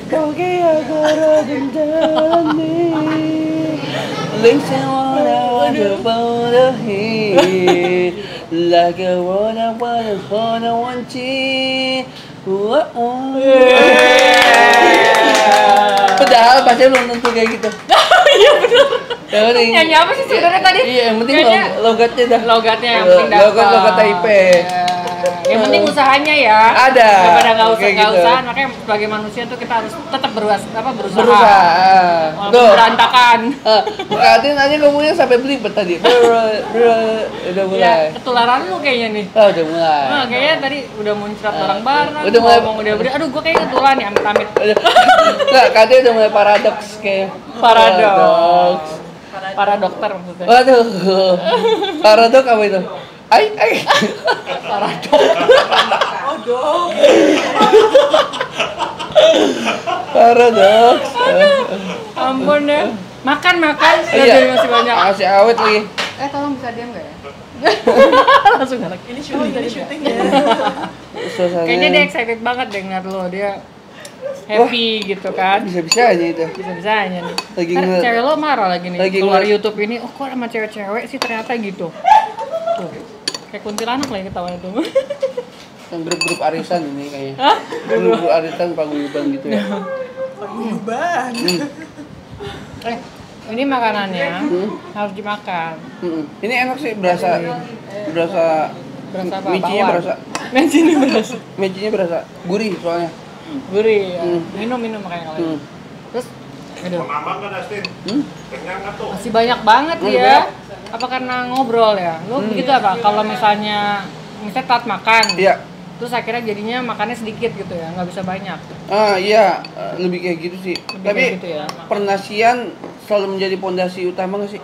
bokeh aku rodin listen what I want to follow here like I wanna want you. Padahal baca belum tentu kayak gitu. Iya benar. Nyanyi apa sih sebenarnya tadi? Iya, yang penting logatnya dah. Logatnya yang penting dapat. Logat IP. Yang penting usahanya ya. Ada. Daripada nggak gitu. usaha, makanya sebagai manusia tuh kita harus tetap berusaha. Tuh. Berantakan. Kadin aja ngomongnya sampai belibet tadi. Udah mulai. Ya, ketularan lu kayaknya nih. Udah mulai. Nah, kayaknya tadi udah muncrat bareng-bareng. Udah mulai ngomong udah beri. Aduh, gua kayaknya ketularan nih amit-amit. Enggak, Kadin udah mulai paradoks kayak. Para dokter maksudnya. Waduh. Paradoks apa itu? Ai. Paradoks. Ampun deh. Makan. Iya. Masih banyak. Masih awet lagi. Tolong bisa diam enggak ya? Langsung galak. Ini syuting ya. Kayaknya dia excited banget deh ngeliat lo. Dia happy gitu kan. Bisa-bisanya itu. Bisa-bisanya nih. Lagi Ntar nge- cewek lo marah lagi nih lagi keluar nge- YouTube ini, oh kok sama cewek-cewek sih ternyata gitu. Tuh, kayak kuntilanak lah yang ketawanya tuh. Kan grup-grup arisan ini kayaknya. Hah? Grup-grup arisan paguyuban gitu ya. Paguyuban. Ini makanannya Hmm. harus dimakan. Ini enak sih, berasa Berasa apa? micinya Bawang. berasa. Micinya berasa. Micinya berasa gurih soalnya. Gurih. Ya. Hmm. Minum makanya kalian. Terus, aduh, Mau nambah nggak Dustin? Hmm? Kenyang nggak tuh? masih banyak banget Hmm, ya. banyak. Apa karena ngobrol ya? Lu begitu apa? Kalau misalnya telat makan, Iya. terus akhirnya jadinya makannya sedikit gitu ya, nggak bisa banyak. Iya, lebih kayak gitu sih. Lebih Tapi kayak gitu ya. pernasian selalu menjadi pondasi utama nggak sih?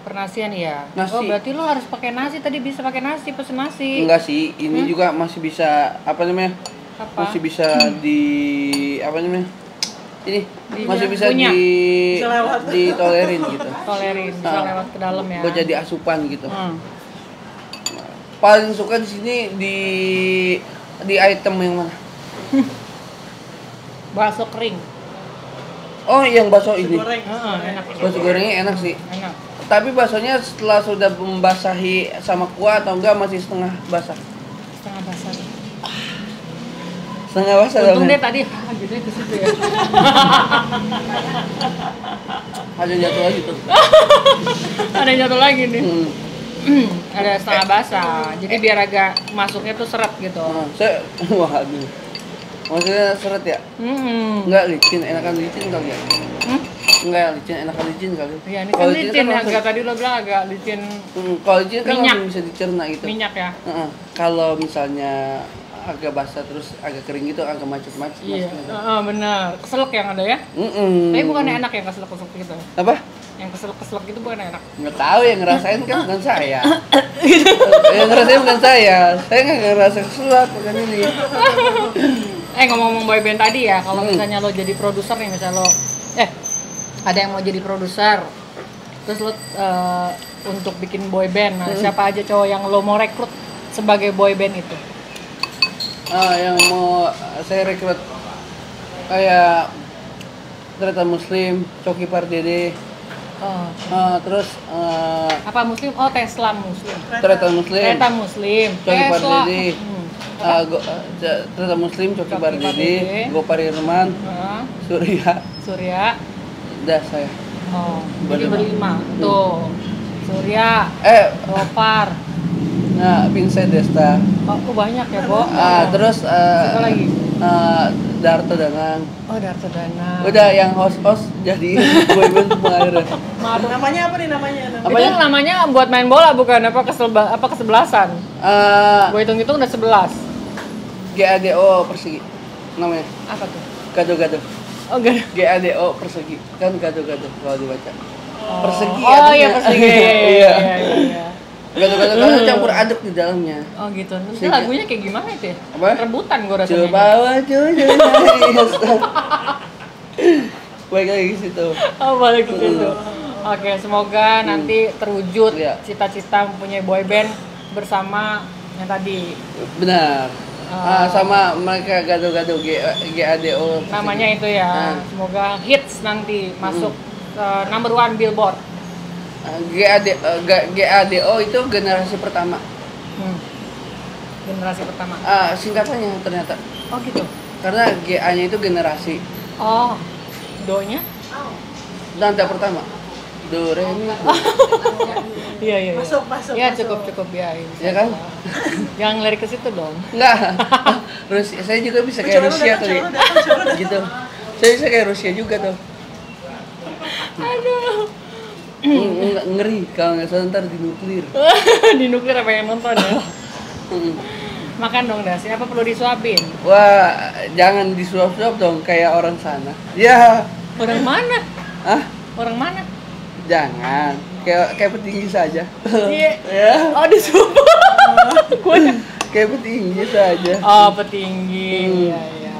Pernasian ya. Nasi. Oh berarti lo harus pakai nasi tadi, bisa pakai nasi, pesen nasi. Enggak sih, ini juga masih bisa apa namanya? Apa? Masih bisa di apa namanya? Ini masih bisa punya. Bisa lewat. ditolerin gitu. Tolerin, bisa Ah. lewat ke dalam ya. Buat jadi asupan gitu. Hmm. Paling suka di sini di item yang mana? Bakso kering. Oh, yang bakso ini. Goreng. Enak. Bakso gorengnya enak sih. Enak. Tapi baksonya setelah sudah membasahi sama kuah atau enggak masih setengah basah? Setengah basah. Setengah basah. Untung dong. deh tadi gitu ke situ ya. Ada jatuh lagi tuh. Ada yang jatuh lagi nih. Hmm. Ada setengah basah. Jadi biar agak masuknya tuh seret gitu. Saya waduh. Maksudnya seret ya? Enggak licin, enakan licin kali ya? Enggak licin, enakan licin kali. Iya, ini kan licin ya, agak tadi lo bilang agak licin Kalau licin kan Minyak. langsung bisa dicerna gitu. minyak ya. Kalau misalnya agak basah terus agak kering gitu, agak macet-macet. Iya, masuknya. benar. Keselak yang ada ya. Tapi bukannya enak yang keselak-keselak gitu. Apa? Yang keselak-keselak gitu bukan enak. Nggak tahu, yang ngerasain kan bukan saya. Yang ngerasain bukan saya. Saya nggak ngerasa keselak bukan ini. Ngomong-ngomong boyband tadi ya, kalau misalnya lo jadi produser nih, misalnya lo ada yang mau jadi produser, terus lo untuk bikin boyband, nah siapa aja cowok yang lo mau rekrut sebagai boyband itu? Yang mau saya rekrut kayak Treta Muslim, Coki Pardede, terus Apa Muslim? Oh, Tesla Muslim. Treta Muslim, Kereta Muslim. Coki Tesla. Pardede, Treta Muslim, Coki Pardede, Gopar Irman, Surya, dah saya. Oh, jadi berlima. Tuh. Surya, Gopar. Nah, Vincent Desta. Oh, banyak ya, Bo. Terus Siapa lagi? Darto Danang. Oh, Darto Dana. Udah yang host jadi boyband semua akhirnya. Namanya apa nih namanya? Apa Itu ya? namanya buat main bola bukan apa kesebelasan. Gue hitung-hitung udah 11. GADO Persegi namanya. Apa tuh? Gado-gado. Oh, enggak. GADO Persegi kan gado-gado kalau dibaca. Persegi. Oh iya, Persegi. Iya. Iya. Gado-gado karena campur aduk di dalamnya. Oh gitu. Terus Sehingga- lagunya kayak gimana itu ya? Apa? Rebutan gue rasanya. Coba wajahnya. Baik lagi ke situ. Oh, balik ke situ. Oke, semoga nanti terwujud Iya. cita-cita mempunyai boyband bersama yang tadi. Benar. Sama mereka gado-gado GADO. Namanya itu ya. Semoga hits nanti masuk number one Billboard. GADO itu generasi pertama. Generasi pertama. Singkatannya ternyata. Oh gitu. Karena GA-nya itu generasi. Oh, do-nya? Nada pertama. Do re mi. Iya. Masuk. Ya masuk. cukup ya. Ya kan? Jangan lirik ke situ dong. Enggak. Rusia, saya juga bisa kayak Rusia tadi. Gitu. Saya bisa kayak Rusia juga tuh. Aduh. Ngeri kalau nggak salah ntar di nuklir. Di nuklir apa yang nonton ya? Makan dong Das, apa perlu disuapin? Wah, jangan disuap-suap dong kayak orang sana. Ya. Orang mana? Ah, Orang mana? jangan. Kayak petinggi saja. Iya. Ya. Oh disuap. Kayak petinggi saja. Oh petinggi. Iya.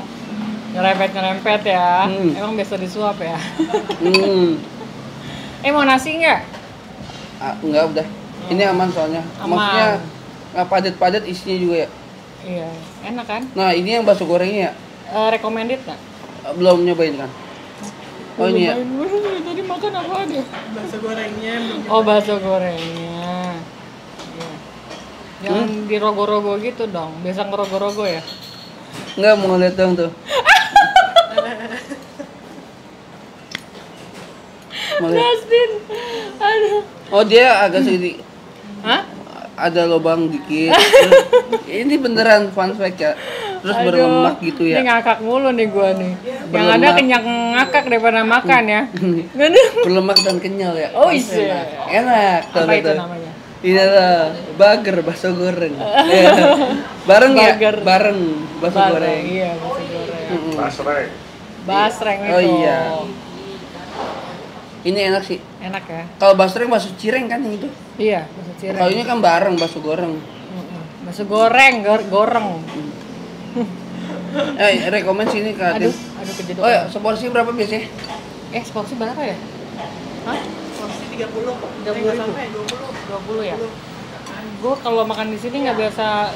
Nyerempet ya. Emang biasa disuap ya. Mau nasi nggak? Enggak udah. Ini aman soalnya. Aman. Maksudnya nggak padat-padat isinya juga ya. Iya. Enak kan? Nah, ini yang bakso gorengnya ya. Recommended nggak? belum nyobain kan? Oh ini ya. Tadi makan apa deh? Bakso gorengnya belum. Oh, bakso gorengnya. Iya. Jangan dirogo-rogo gitu dong. Biasa ngerogo-rogo ya. Enggak mau lihat dong tuh. Mau lihat. Justin. Aduh. Oh dia agak sedikit. Hah? Ada lubang dikit. Terus, ini beneran fun fact ya. Terus Aduh, berlemak gitu ya. Ini ngakak mulu nih gua nih. Yang ada Berlemak. kenyang ngakak daripada makan ya. Berlemak dan kenyal ya. Oh, iya. Enak. Apa itu namanya? Ini lah burger bakso goreng. Ya. Bareng ya? Burger. Bareng bakso goreng. Iya, bakso goreng. Mm-mm. Basreng. Basreng itu. Oh iya. Ini enak sih. Enak ya? Kalau basreng bakso cireng kan yang itu. Iya, bakso cireng. Kalau ini kan bareng bakso goreng. Bakso goreng, goreng. Rekomen sini Kak Atin. Aduh kejedot. Oh ya, seporsi berapa biasanya? Seporsi berapa ya? Hah? Porsi 30. 30 Nggak ribu. sampai 20. 20 ya? Gue kalau makan di sini nggak biasa.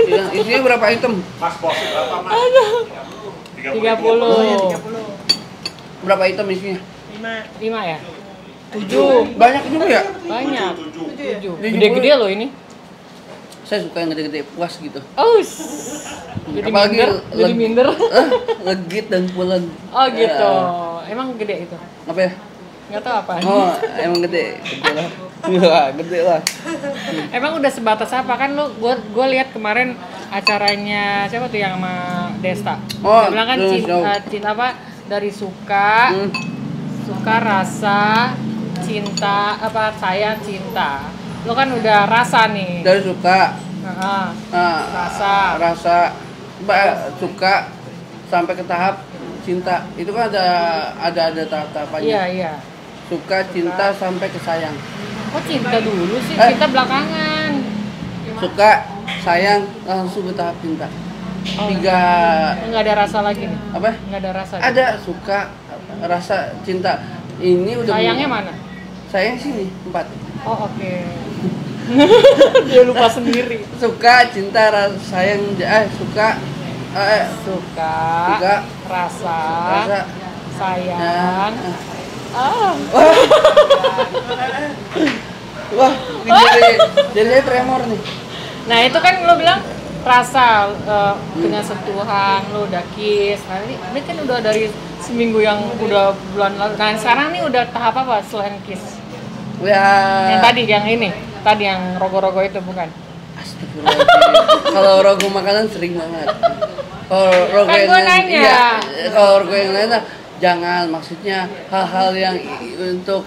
Yang isinya berapa item? Mas porsi berapa mas? 30. Oh ya 30. Berapa item isinya? 5. 5 ya? 7. Banyak juga ya? Banyak. 7 ya? 7. Gede-gede loh ini. Saya suka yang gede-gede puas gitu. Oh. Jadi Apalagi minder, jadi minder. Legit dan pulen. Oh gitu. Ya. Emang gede itu? Apa ya? Nggak tahu apa. Oh, emang gede. Gede lah. Iya, gede lah. Emang udah sebatas apa kan lu? Gue lihat kemarin acaranya siapa tuh yang sama Desta. Oh, Dia bilang kan cinta apa dari suka, suka rasa, cinta apa sayang cinta. Lo kan udah rasa nih. Dari suka, Rasa. suka sampai ke tahap cinta. Itu kan ada tahap-tahapannya. Iya. Suka, cinta sampai ke sayang. Kok cinta dulu sih? Cinta belakangan. Suka, sayang, langsung ke tahap cinta. Oh, 3 nggak ada rasa lagi nih. apa? Nggak ada rasa. Ada suka, rasa, cinta. Ini udah Sayangnya mana? Sayang sini 4. Oh oke. Dia lupa sendiri. Suka, cinta, rasa, sayang, suka, Suka, rasa, sayang. Wah, jadi saya tremor nih. Nah itu kan lo bilang rasa dengan sentuhan lo udah kiss. Nah ini kan udah dari seminggu yang udah bulan lalu. Nah sekarang nih udah tahap apa selain kiss? Ya. Yang tadi yang rogo-rogo itu bukan? Astagfirullahaladzim. Kalau rogo makanan sering banget. Kalau rogo Kan yang gua lain, nanya. iya. Kalau rogo yang lain jangan. Maksudnya hal-hal yang untuk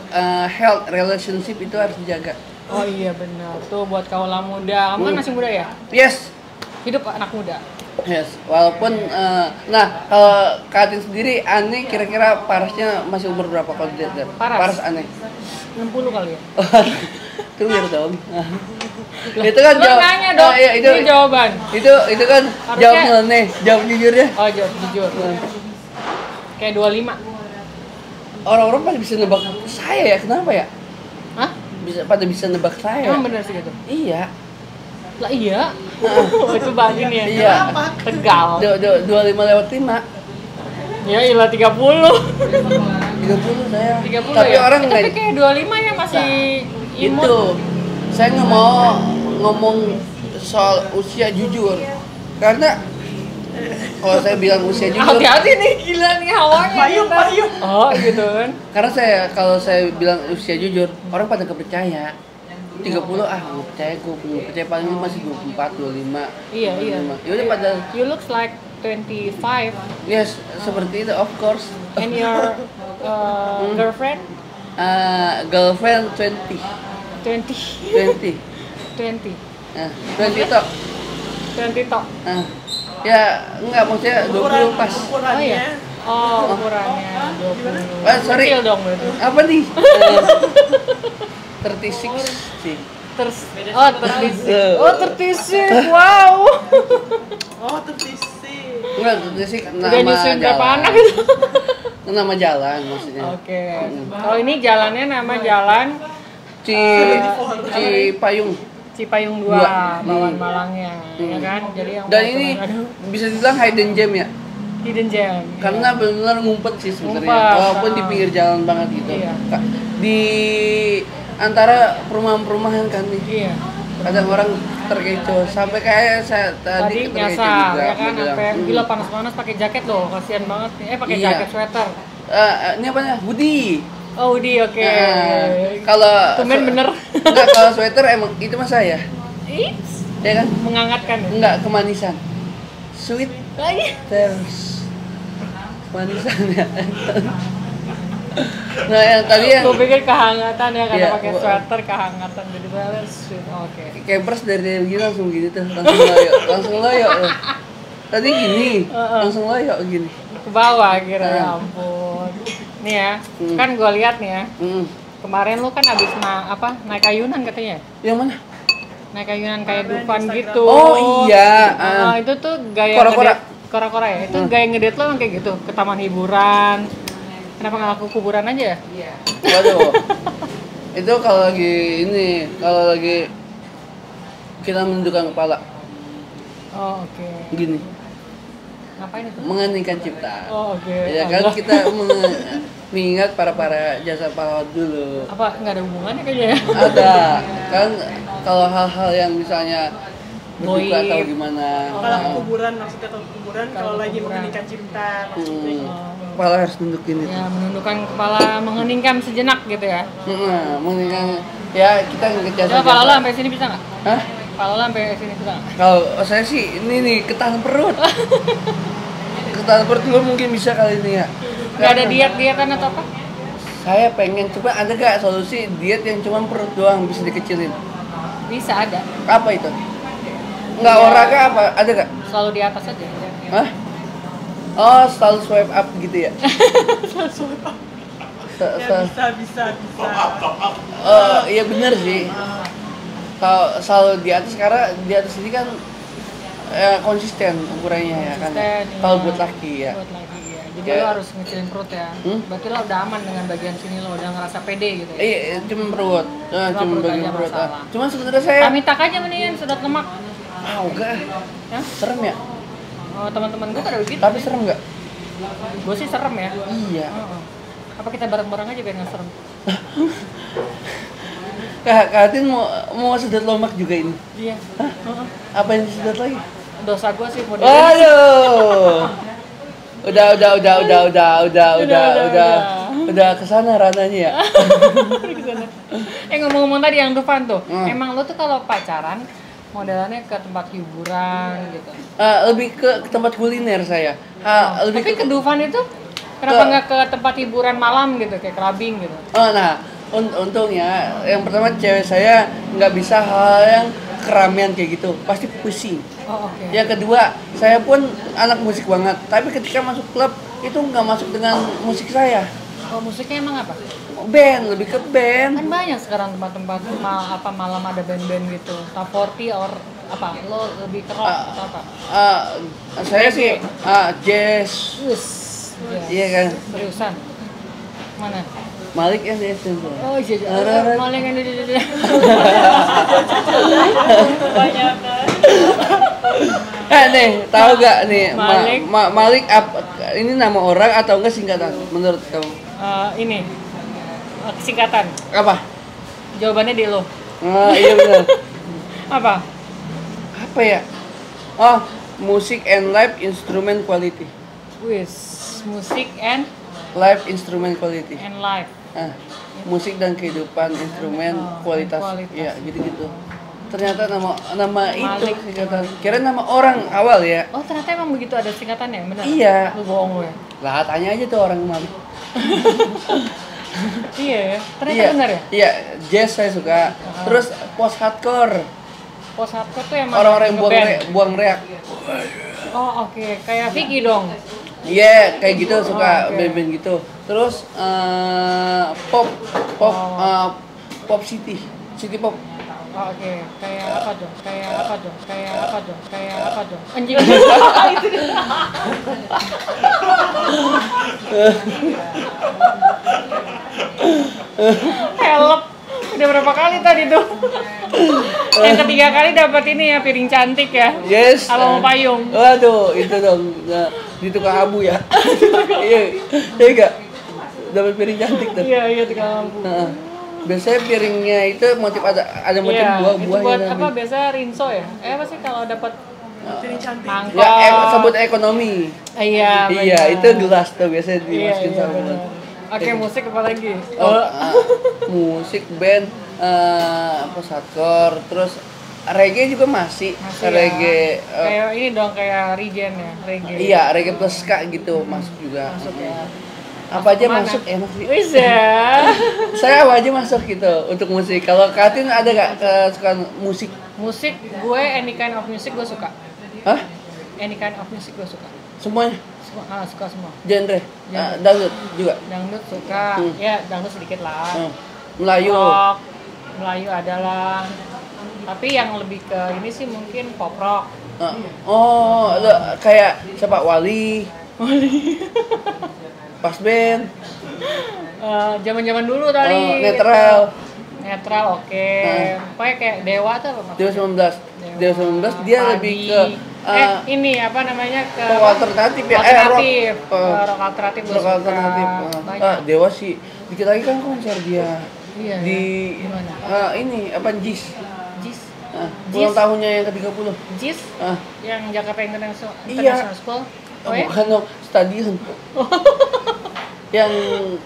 health relationship itu harus dijaga. Oh iya benar. Tuh buat kaula muda. Kamu kan masih muda ya? Yes. Hidup anak muda. Yes. Walaupun kalau Kak Atin sendiri aneh kira-kira parasnya masih umur berapa kalau dilihat? Paras aneh. 60 kali ya? Itu biar dong. Itu kan Lo nanya dong, iya, ini jawaban. Itu kan Harusnya- jawab nyeleneh, jawab jujur ya. Oh jawab jujur. Kayak 25. Orang-orang pada bisa nebak saya ya, kenapa ya? Hah? Pada bisa nebak saya. Emang bener sih gitu? Iya. Lah iya? Itu batin ya? Iya. Tegal. 25 lewat 5. Ya ilah 30. 30 saya. 30 Tapi ya? orang Tapi nggak kayak 25 ya masih imut. itu. Saya nggak mau ngomong soal usia jujur. Karena kalau saya bilang usia jujur, Hati-hati nih gila nih hawanya. Payung, kita. payung. Oh gitu kan. karena kalau saya bilang usia jujur, orang pada kepercaya. 30 nggak percaya, gue percaya paling masih 24, 25. Iya. 25. Ya udah pada You looks like 25 yes, seperti itu of course. and your girlfriend Girlfriend 20. 20. 20. 20. 20 tok. 20 tok. Ya enggak maksudnya 20 pas. Oh iya. Oh, ukurannya 20. Sorry. Kecil dong berarti. Apa nih? 36 sih. Oh, 36. Oh, 36. Wow. Oh, tertisi. Enggak, 36 nama Udah nyusuin berapa jalan. anak itu? Nama jalan maksudnya. Oke. Kalau ini jalannya nama jalan Cipayung. Cipayung 2, Dua. Bawang Malangnya, ya kan? Jadi yang Dan mau ini kemana- bisa dibilang hidden gem ya. Hidden gem. Karena benar-benar ngumpet sih sebenarnya. Ngumpet, Walaupun di pinggir jalan banget gitu. Iya. Di antara perumahan-perumahan kan nih. Iya. Kadang orang terkecoh sampai kayak saya tadi terkecoh nyasar juga. ya kan, Betul. sampai gila panas-panas pakai jaket loh, kasihan banget nih. Pakai Iya. jaket sweater. Ini apa ya? Hoodie. Oh, Udi, oke. Kalau Tumben bener. Enggak, kalau sweater emang itu mah saya. Ips, Ya kan? menghangatkan ya. Enggak kemanisan. Sweet Lagi. terus manisan ya. Nah, yang tadi yang Gue pikir kehangatan ya, karena Iya, pakai gua- sweater kehangatan jadi balance. Oke. campers dari begini langsung gini tuh, langsung loyo loh. Tadi gini, langsung loyo gini. Ke bawah kira, ya Nah. ampun. Nih ya, kan gue lihat nih ya. Kemarin lu kan abis naik ayunan katanya. Yang mana? Naik ayunan kayak Dufan gitu. Oh iya. Itu tuh gaya Kora-kora. ngedate. Kora-kora ya. Itu gaya ngedate lo emang kayak gitu, ke taman hiburan. Kenapa nggak laku kuburan aja ya? Iya. Waduh. Itu kalau lagi kita menundukkan kepala Oh, oke. gini, Ngapain itu? mengeningkan cipta. Oh, oke. Ya kan Allah. kita mengingat para jasa pahlawan dulu. Apa nggak ada hubungannya kayaknya ya? Ada kan kalau hal-hal yang misalnya berduka Goib. atau gimana. Kalau ke kuburan maksudnya ke kuburan kalau lagi kuburan. mengeningkan cipta maksudnya. Kepala harus nundukin itu. Ya, menundukkan kepala, mengeningkan sejenak gitu ya. Mengeningkan ya kita ngejasa. Coba kepala lo sampai sini bisa nggak? Hah? Kepala lo sampai sini bisa nggak? Kalau saya sih ini nih ketahan perut. Ketahan perut gue mungkin bisa kali ini ya. Nggak ada diet-dietan atau apa? Saya pengen coba, ada gak solusi diet yang cuma perut doang bisa dikecilin? Bisa ada. Apa itu? Nggak olahraga apa? Ada gak? Selalu di atas aja. Hah? Oh, selalu swipe up gitu ya? Ya bisa. Iya bener sih. Kalau selalu di atas, karena di atas ini kan konsisten ukurannya ya kan. Konsisten, Kalau iya. buat laki ya. Buat lagi ya. Jadi Kayak- lo harus ngecilin perut ya. Berarti lo udah aman dengan bagian sini, lo udah ngerasa pede gitu ya. Iya, cuma perut. Cuma perut bagian aja perut. masalah. Cuma sebenarnya saya Amitak aja mendingan sedot lemak. enggak. Ya? Serem ya? Oh, teman-teman gue pada begitu. Tapi serem enggak? Gue sih serem ya. Iya. Oh. Apa kita bareng-bareng aja biar nggak serem? Kak Atin mau sedot lemak juga ini. Iya. Apa yang disedot lagi? Dosa gue sih model. Aduh. Udah kesana rananya ya. Ngomong-ngomong tadi yang Dufan tuh, Hmm. emang lo tuh kalau pacaran modelannya ke tempat hiburan gitu. Lebih ke tempat kuliner saya. Lebih Tapi ke Dufan itu kenapa nggak ke tempat hiburan malam gitu, kayak clubbing gitu? Nah, untungnya yang pertama cewek saya nggak bisa hal yang keramaian kayak gitu, pasti pusing. Oh, oke. Yang kedua, saya pun anak musik banget, tapi ketika masuk klub itu nggak masuk dengan musik saya. Oh, musiknya emang apa? Band, lebih ke band. Kan banyak sekarang tempat-tempat malam ada band-band gitu. Top 40 or apa? Lo lebih ke rock atau apa? Saya sih jazz. Yes. Iya kan? Seriusan. Mana? Malik yang jazz tuh. Oh iya, maling kan banyak. Nih, tahu gak nih Malik. Malik ini nama orang atau enggak singkatan menurut kamu? Ini singkatan. Apa? Jawabannya di lo. Iya benar. Apa? Apa ya? Oh, Music and Live Instrument Quality. Wis, musik and Live Instrument Quality. live. Musik dan kehidupan instrumen kualitas. Ya, gitu-gitu. Ternyata nama itu Malik. singkatan. Kira nama orang awal ya. Oh, ternyata emang begitu ada singkatannya, benar? Iya. Lu bohong lu ya? Lah tanya aja tuh orang Malik. Iya ya, ternyata Iya. benar ya? Iya, jazz saya suka. Terus post hardcore. Post hardcore tuh emang Orang-orang yang ngeband. buang reak. Oh, oke. Kayak Vicky dong. Iya, kayak gitu suka oke. band-band gitu. Terus pop city pop. Oh, oke. Kayak apa dong? Anjing. Help. Udah berapa kali tadi tuh? Yang ketiga kali dapat ini ya, piring cantik ya. Yes. Sama mau payung. Waduh, itu dong. Nah, di tukang abu ya. Iya. Iya enggak? Dapat piring cantik tuh. Iya, tukang lampu. Heeh. Biasanya piringnya itu motif ada motif Iya, buah-buah. itu buat apa? Biasanya rinso ya? Apa sih kalau dapat Piring cantik. mangkok? Ya, sebut ekonomi. Iya, Iya, benar. itu gelas tuh biasanya dimasukin Iya, sama. benar. Oke, musik apa lagi? Musik band apa hardcore, terus reggae juga masih Masih reggae. ya. Kayak ini dong, kayak Regen ya, reggae. Iya, reggae plus ska gitu masuk juga. Masuk ya. Apa aja Kemana? masuk enak sih. Wis ya. Saya apa aja masuk gitu untuk musik. Kalau Katin ada gak kesukaan musik? Musik gue any kind of music gue suka. Hah? Any kind of music gue suka. Semuanya? Suka semua. Genre? Genre. Dangdut juga? Dangdut suka. Ya, dangdut sedikit lah. Melayu? Rock, Melayu adalah. Tapi yang lebih ke ini sih mungkin pop rock. Oh, kayak siapa? Wali? Pas band? Zaman-zaman dulu tadi. Netral? Netral oke. Pokoknya kayak Dewa tuh apa Dewa 19. Dewa 19 dia Padi. lebih ke ini apa namanya ke rock alternatif ya? alternatif. Rock. Rock alternatif gue Rock suka. alternatif. Banyak. Dewa sih. Dikit lagi kan konser dia. Iya, Di gimana? ini apa JIS? JIS. Ulang tahunnya yang ke-30. JIS yang Jakarta International School. Oh ya? Bukan dong, stadion. Yang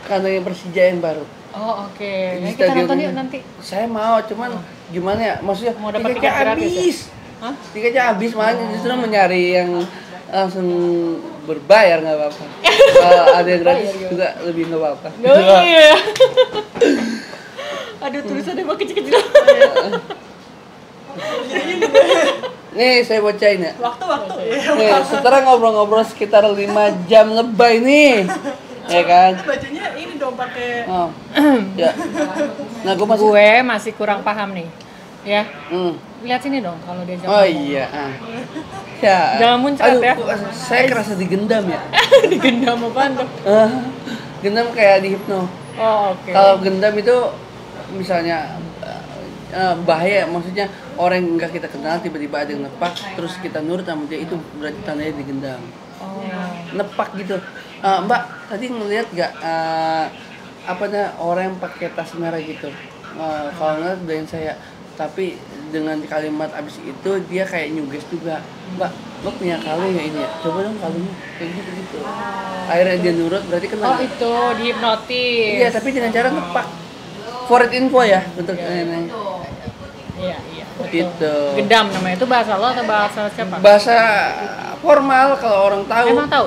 kandangnya Persija yang baru. Oh oke. Di Kita nonton stadionnya. yuk nanti. Saya mau, cuman gimana ya? Maksudnya Mau dapat tiketnya tiket gratis ya? habis. Hah? Tiketnya habis, makanya justru mencari yang langsung berbayar nggak apa-apa. Kalau ada yang gratis juga lebih nggak apa-apa. Oh iya. Aduh tulisannya mah kecil-kecil. Nih saya bacain ya. Waktu-waktu. Nih, setelah ngobrol-ngobrol sekitar 5 jam lebay nih. Ya kan? Bajunya ini dong pakai Oh. Ya. Nah, Gue masih kurang paham nih. Ya. Hmm. Lihat sini dong kalau dia Oh ngomong. iya. Ya. Jangan muncrat ya. Saya kerasa digendam ya. Digendam apaan tuh? Gendam kayak di hipno. Oh oke. Kalau gendam itu misalnya bahaya, maksudnya orang yang nggak kita kenal tiba-tiba ada yang nepak terus kita nurut sama dia, itu berarti tandanya digendam. Oh. Nepak gitu. Mbak tadi ngeliat nggak orang yang pakai tas merah gitu? Kalau ngeliat doain saya, tapi dengan kalimat abis itu dia kayak nyuges juga. Mbak, lo punya kalung ya ini ya? Coba dong kalungnya, kayak gitu. Akhirnya dia nurut, berarti kena. Oh itu dihipnotis. Iya, tapi dengan cara nepak. For info ya untuk ini. Iya. Betul. Gitu. Gendam namanya, itu bahasa lo atau bahasa siapa? Bahasa formal kalau orang tahu. Emang tahu?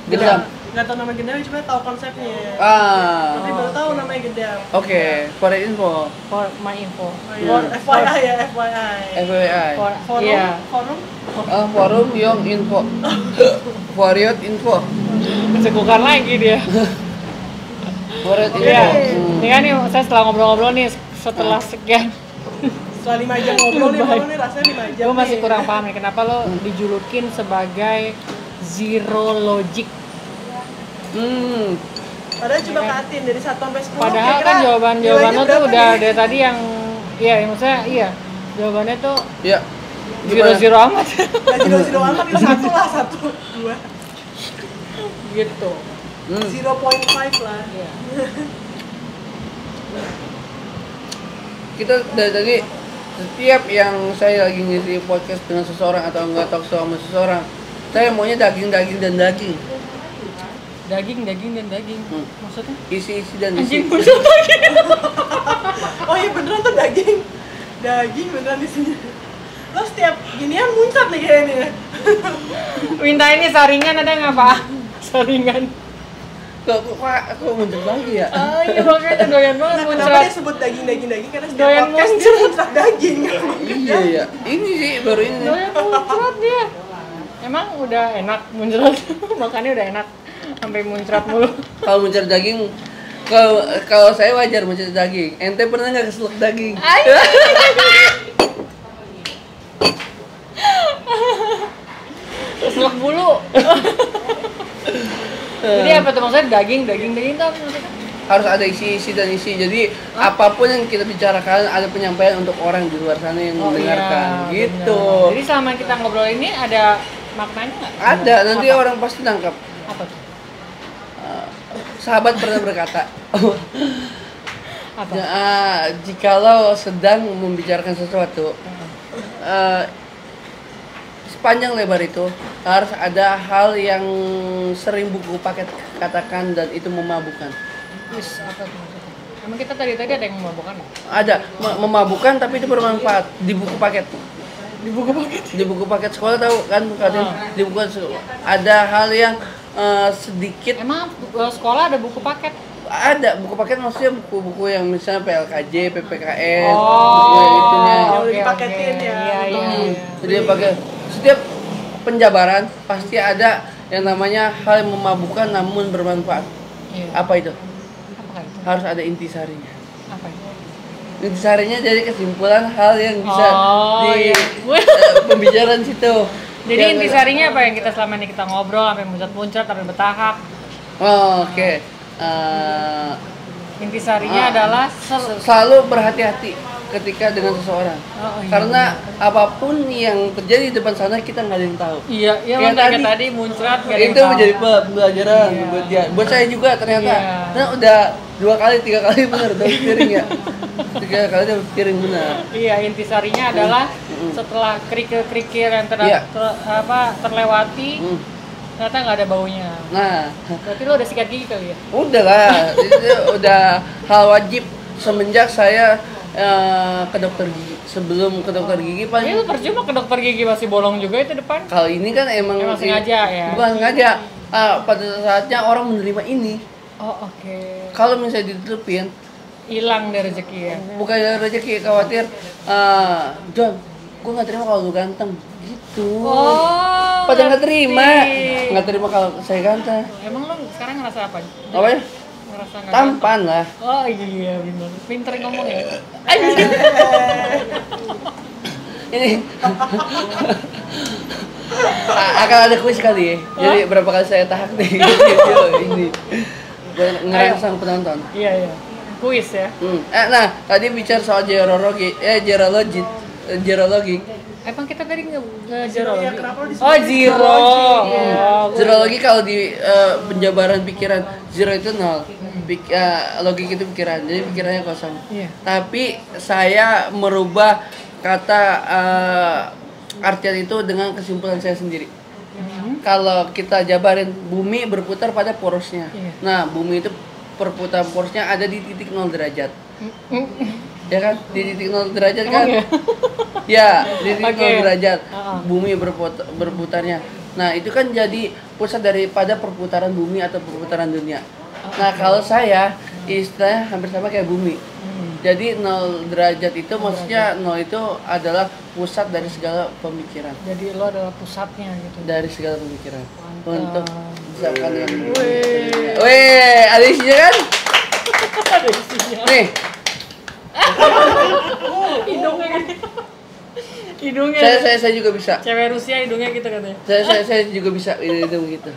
Gendam. nggak tahu nama gendam, cuma tahu konsepnya. Tapi baru tahu namanya gendam. Oke, for info. For my info. For FYI ya, FYI. FYI. Forum, Iya. forum. Forum yang info. Warrior info. Cekukan lagi dia. Warrior info. Iya. Ini kan nih saya setelah ngobrol-ngobrol nih setelah sekian. Setelah 5 jam ngobrol nih, baru nih rasanya 5 jam. Gue masih nih. kurang paham nih kenapa lo dijulukin sebagai zero logic. Padahal coba katin dari 1 sampai 10. Padahal kira-kira kan jawaban lo nilainya tuh berapa udah nih? dari tadi yang maksudnya jawabannya tuh Ya. zero amat. Gak zero amat, itu 1 lah, 1, 2. Gitu. 0.5 lah. Iya. Kita dari tadi setiap yang saya lagi ngisi podcast dengan seseorang atau nggak talk show sama seseorang, saya maunya daging dan daging. Daging dan daging. Maksudnya? Isi dan Anjing isi. muncul daging. Oh iya beneran tuh daging. Daging beneran di sini. Lo setiap ginian muncrat nih kayaknya. Minta ini saringan ada nggak Pak? Saringan. Kok muncul lagi ya? Ah iya makanya doyan banget Nah, kenapa muncrat. dia sebut daging karena setiap Doyan podcast dia muncrat. muncrat daging. Iya ya. Ini sih baru ini. Doyan muncrat dia. Emang udah enak muncrat. Makannya udah enak sampai muncrat mulu. Kalau muncul daging, kalau saya wajar muncul daging. Ente pernah nggak keselak daging? Keselak bulu. Jadi apa tuh maksudnya daging tuh apa maksudnya? harus ada isi dan isi. Jadi apapun yang kita bicarakan ada penyampaian untuk orang di luar sana yang mendengarkan. Iya, Gitu. benar. Jadi selama kita ngobrol ini ada maknanya nggak? Ada, nanti Apa? orang pasti nangkap. Apa tuh? Sahabat pernah berkata, Apa? jikalau sedang membicarakan sesuatu, sepanjang lebar itu harus ada hal yang sering buku paket katakan dan itu memabukkan. Wis, apa tuh maksudnya? Emang kita tadi ada yang memabukkan? Ada memabukkan tapi itu bermanfaat di buku paket. Di buku paket sekolah tahu kan katanya di buku ada hal yang sedikit. Emang sekolah ada buku paket? Ada buku paket, maksudnya buku-buku yang misalnya PLKJ, PPKN, Oh, buku yang itunya. udah dipaketin ya. Iya. Jadi pakai setiap penjabaran pasti ada yang namanya hal yang memabukkan namun bermanfaat. Iya. Apa itu? Apa itu? Harus ada intisarinya. Apa itu? Intisarinya jadi kesimpulan hal yang bisa di iya. pembicaraan situ. Jadi Yang- intisarinya apa yang kita selama ini kita ngobrol sampai muncrat-muncrat sampai bertahap. Oh, oke. Intisarinya adalah Selalu berhati-hati ketika dengan seseorang. Oh, iya. Karena apapun yang terjadi di depan sana kita nggak ada yang tahu. Iya, Kayak makanya tadi muncrat nggak ada yang Itu tahu. menjadi pembelajaran Iya. buat dia. Buat saya juga ternyata. Iya. Nah, udah 2 kali 3 kali benar double steering ya. 3 kali double steering benar. Iya, intisarinya adalah setelah kerikil-kerikil yang Iya. terlewati, Hmm. ternyata nggak ada baunya. Nah, Berarti lo udah sikat gigi kali ya? udah lah. Itu udah hal wajib semenjak saya ke dokter gigi. Sebelum ke dokter gigi Tapi paling lo percuma ke dokter gigi masih bolong juga itu depan. kali ini kan emang Emang sengaja ya? Bukan sengaja. Pada saatnya orang menerima ini. Oh, oke. Kalau misalnya ditutupin, Hilang dari rezeki ya. bukan dari rezeki, khawatir John, gue nggak terima kalau lu ganteng gitu. Oh. Pada nggak terima, ngerti. nggak terima kalau saya ganteng. Emang lo sekarang ngerasa apa? Apa ya? Ngerasa nggak Tampan lah. ganteng? Oh iya benar. Pinter ngomong ya. Ini akan ada kuis kali ya. Jadi berapa kali saya tahak nih video ini. Buat ngerasa sang penonton. Iya. Kuis ya. Nah, tadi bicara soal gerologi. Emang kita tadi Ya, kenapa lo disebut Oh, zero. Oh, Zerologi kalau di penjabaran pikiran, zero itu nol. Logik itu pikiran, jadi pikirannya kosong. Iya. Tapi saya merubah kata artian itu dengan kesimpulan saya sendiri. Kalau kita jabarin, bumi berputar pada porosnya. Iya. Nah, bumi itu perputaran porosnya ada di titik 0 derajat. Ya kan? Di titik 0 derajat kan? Emang ya? Ya, di titik Oke. 0 derajat Uh-uh. bumi berputarnya. Nah, itu kan jadi pusat daripada perputaran bumi atau perputaran dunia. Nah, kalau saya istilahnya hampir sama kayak bumi. Jadi 0 derajat itu maksudnya 0 itu adalah pusat dari segala pemikiran. Jadi lo adalah pusatnya gitu. Dari segala pemikiran. Mantap. Untuk misalkan yang Weh, ada isinya kan? Ada isinya. Nih, Hidungnya gede. Hidungnya. saya juga bisa. Cewek Rusia hidungnya gitu katanya. Saya juga bisa hidung gitu.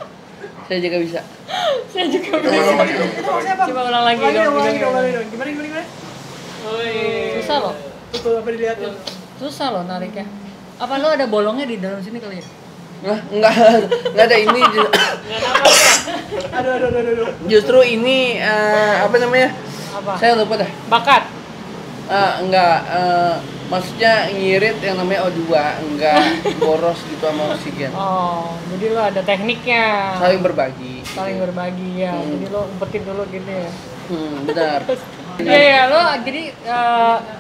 Saya juga bisa. Saya juga bisa. Itu maksudnya apa? Coba ulang lagi dong. Ulangi hidungnya. dong. Gimana? Susah loh. Tuh, apa dilihatin? Susah loh nariknya. Apa lo ada bolongnya di dalam sini kali ya? Nah, enggak ada ini. Aduh. Justru ini apa namanya? Apa? Saya lupa dah. Bakat. Enggak, maksudnya ngirit yang namanya O2, enggak boros gitu sama oksigen. Oh, jadi lo ada tekniknya. Saling berbagi. Saling berbagi ya. Jadi lo umpetin dulu gitu ya. Benar. Iya, lo jadi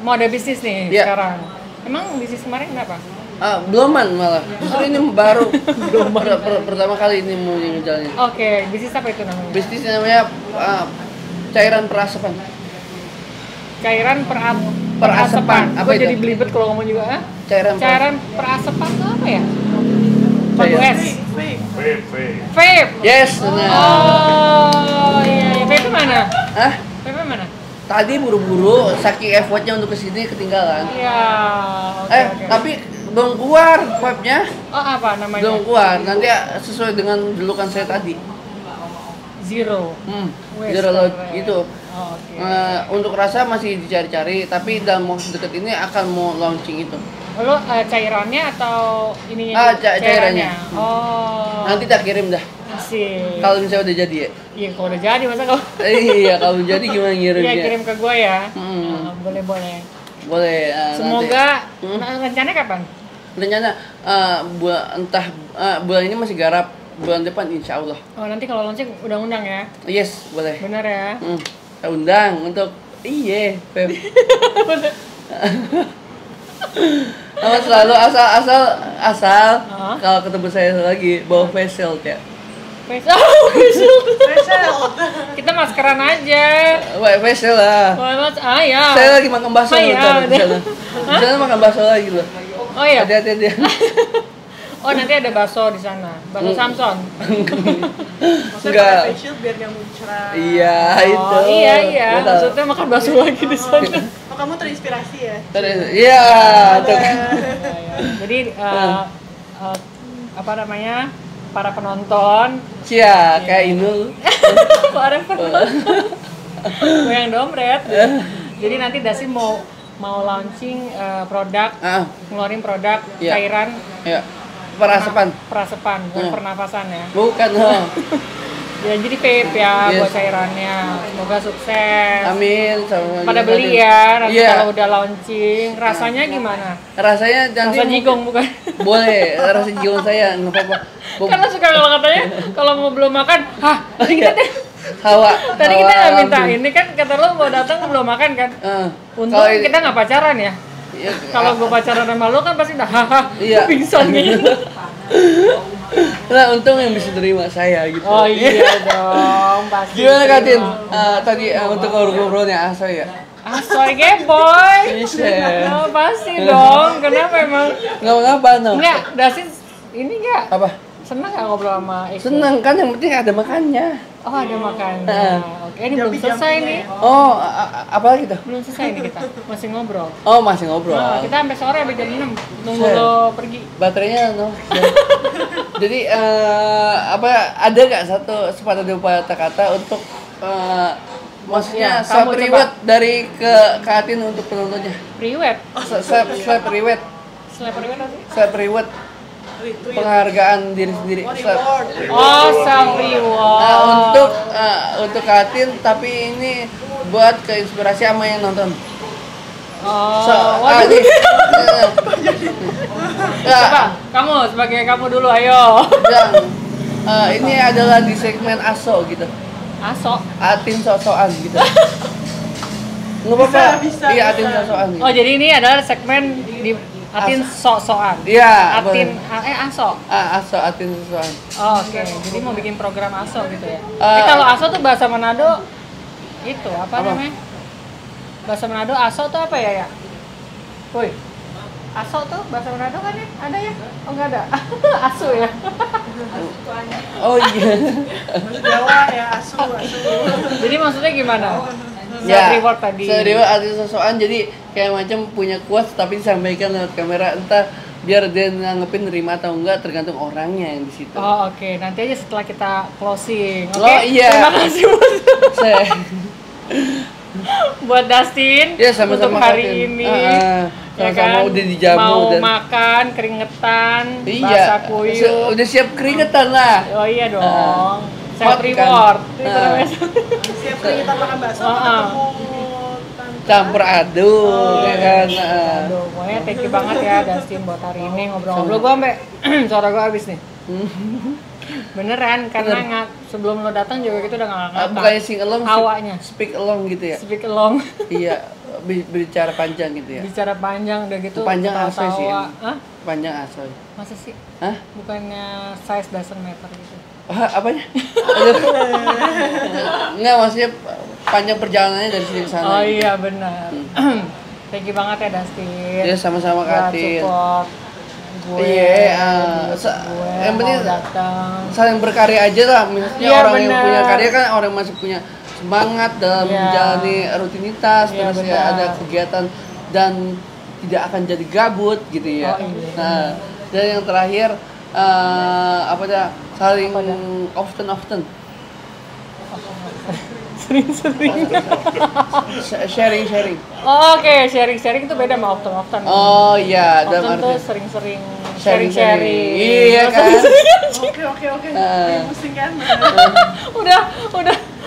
mau ada bisnis nih Iya. sekarang. Emang bisnis kemarin kenapa? Beloman malah. Justru ini baru pertama kali ini mau ngejalanin. Oke, bisnis apa itu namanya? Bisnisnya namanya cairan perasapan. Cairan Perasapan. Apa Gue itu? jadi belibet kalau ngomong juga. Ah? Cairan Cairan perasapan itu apa ya? Batu Cairan. es. Fake. Vape. Yes, benar. Oh iya, vape mana? Hah? Vape mana? Tadi buru-buru saking effortnya untuk kesini ketinggalan. Iya. Oke, oke. Tapi belum keluar webnya. Oh apa namanya? Belum keluar. Nanti sesuai dengan julukan saya tadi. Zero. Wes, Zero load keren. itu. Oh, oke. Untuk rasa masih dicari-cari, tapi dalam waktu dekat ini akan mau launching itu. Lo cairannya atau ininya? Cairannya. Oh. Nanti tak kirim dah. Asik. Kalau misalnya udah jadi ya. Iya, kalau udah jadi masa kau? Iya, kalau jadi gimana ngirimnya? Iya, kirim ke gua ya. Boleh. Boleh. Semoga rencananya kapan? Rencana bulan ini masih garap, bulan depan insya Allah. Oh, nanti kalau launching undang-undang ya. Yes, boleh. Benar ya. Kita undang untuk Feb. Sama selalu asal kalau ketemu saya lagi bawa face shield ya. Face shield. Kita maskeran aja. Face shield lah. Ya. Saya lagi makan bakso di sana. Di sana makan bakso lagi loh. Oh iya. Hati-hati. Oh, nanti ada bakso di sana. Bakso Samson. Enggak. Face shield biar nggak muncrat. Iya, itu. Iya. Maksudnya makan bakso lagi di sana. Oh, kamu terinspirasi ya? Iya, tuh. Jadi apa namanya? Para penonton. Cia, kayak Inul. Para penonton. Goyang dompet. Jadi nanti Dasi mau launching produk, ngeluarin produk cairan. Iya. Perasapan, bukan pernafasan ya. Bukan, Ya jadi vape ya buat cairannya. Semoga sukses. Amin. Pada beli ya nanti kalau udah launching. Rasanya gimana? Rasanya nanti rasa jigong bukan? Boleh, rasa jigong saya nggak apa-apa. Karena suka kalau katanya kalau mau belum makan, tadi kita tadi kita nggak minta ini kan kata lo mau datang belum makan kan? Untung kita nggak pacaran ya. Kalau gue pacaran sama lo kan pasti dah pingsan gitu. Nah, untung yang bisa terima saya gitu. Oh iya dong, pasti. Gimana Katin? Tadi untuk ngobrol-ngobrolnya Asoy ya? Asoy boy. Bisa. Oh, pasti dong. Kenapa emang? Nggak ngapa no? Enggak, Dasin ini enggak. Apa? Senang nggak ngobrol sama Eko? Senang kan, yang penting ada makannya. Oh, ada makannya. Oke, ini belum selesai nih. Oh, apa lagi tuh? Belum selesai nih kita. Masih ngobrol. Oh, masih ngobrol. Nah, kita sampai sore sampai jam 6 nunggu lo pergi. Baterainya no. Jadi ada nggak satu sepatah dua patah kata untuk maksudnya self reward dari ke Atin untuk penontonnya? Reward. Self reward. Self reward apa sih? Self reward. Penghargaan diri sendiri. Oh, self reward. Untuk Katin, tapi ini buat keinspirasi sama yang nonton. Waduh. Coba, kamu sebagai kamu dulu, ayo. Ini adalah di segmen aso gitu. Aso? Atin sok-sokan gitu. Nggak apa-apa. Iya, Atin sok-sokan gitu. Oh, jadi ini adalah segmen di Atin sok-sokan. Iya. Atin aso. Aso Atin sok-sokan. Oh, oke. Jadi mau bikin program aso gitu ya. Kalau aso tuh bahasa Manado itu apa namanya? Bahasa Manado aso tuh apa ya? Woi. Aso tuh bahasa Manado kan ya? Ada ya? Oh, enggak ada. Asu ya. Oh iya. Bahasa Jawa ya, asu. Jadi maksudnya gimana? Ya, reward tadi. Reward Atin sok-sokan, jadi kayak macam punya quotes tapi disampaikan lewat kamera, entah biar dia nanggepin nerima atau enggak tergantung orangnya yang di situ. Oh, oke. Nanti aja setelah kita closing. Oke. Oh iya. Terima kasih buat Dustin sama-sama untuk hari Katin. ini. Ya kan? Udah dijamu, mau makan keringetan, iya, basah kuyup. udah siap keringetan lah. Oh iya dong. Self Hot reward. kan? Siap kita makan bakso ketemu campur aduk ya kan. Aduh, pokoknya thank you banget ya Dustin buat hari ini ngobrol-ngobrol. Gue sampai suara gue habis nih. Beneran, karena sebelum lo datang juga gitu udah ngangkat. Bukannya sing along, awalnya speak along gitu ya. Speak along. Iya, bicara panjang gitu ya. Bicara panjang udah gitu. Panjang asoy sih. Hah? Panjang asoy. Masa sih? Hah? Bukannya size doesn't matter gitu. Apanya? Enggak, maksudnya panjang perjalanannya dari sini ke sana. Oh gitu. iya benar. Thank you banget ya Dustin. Ya sama-sama Katin. Support gue. Iya, yang penting datang. saling berkarya aja lah. Misalnya orang yang punya karya kan orang yang masih punya semangat dalam menjalani rutinitas, terus ya ada kegiatan dan tidak akan jadi gabut gitu ya. Oh, iya. Nah, dan yang terakhir saling often Sering-sering. Sharing. Oke, sharing-sharing itu beda sama often. Oh iya, dalam Often tuh arti sering-sering sharing. sharing-sharing. Iya kan? Oke. Pusing kan? udah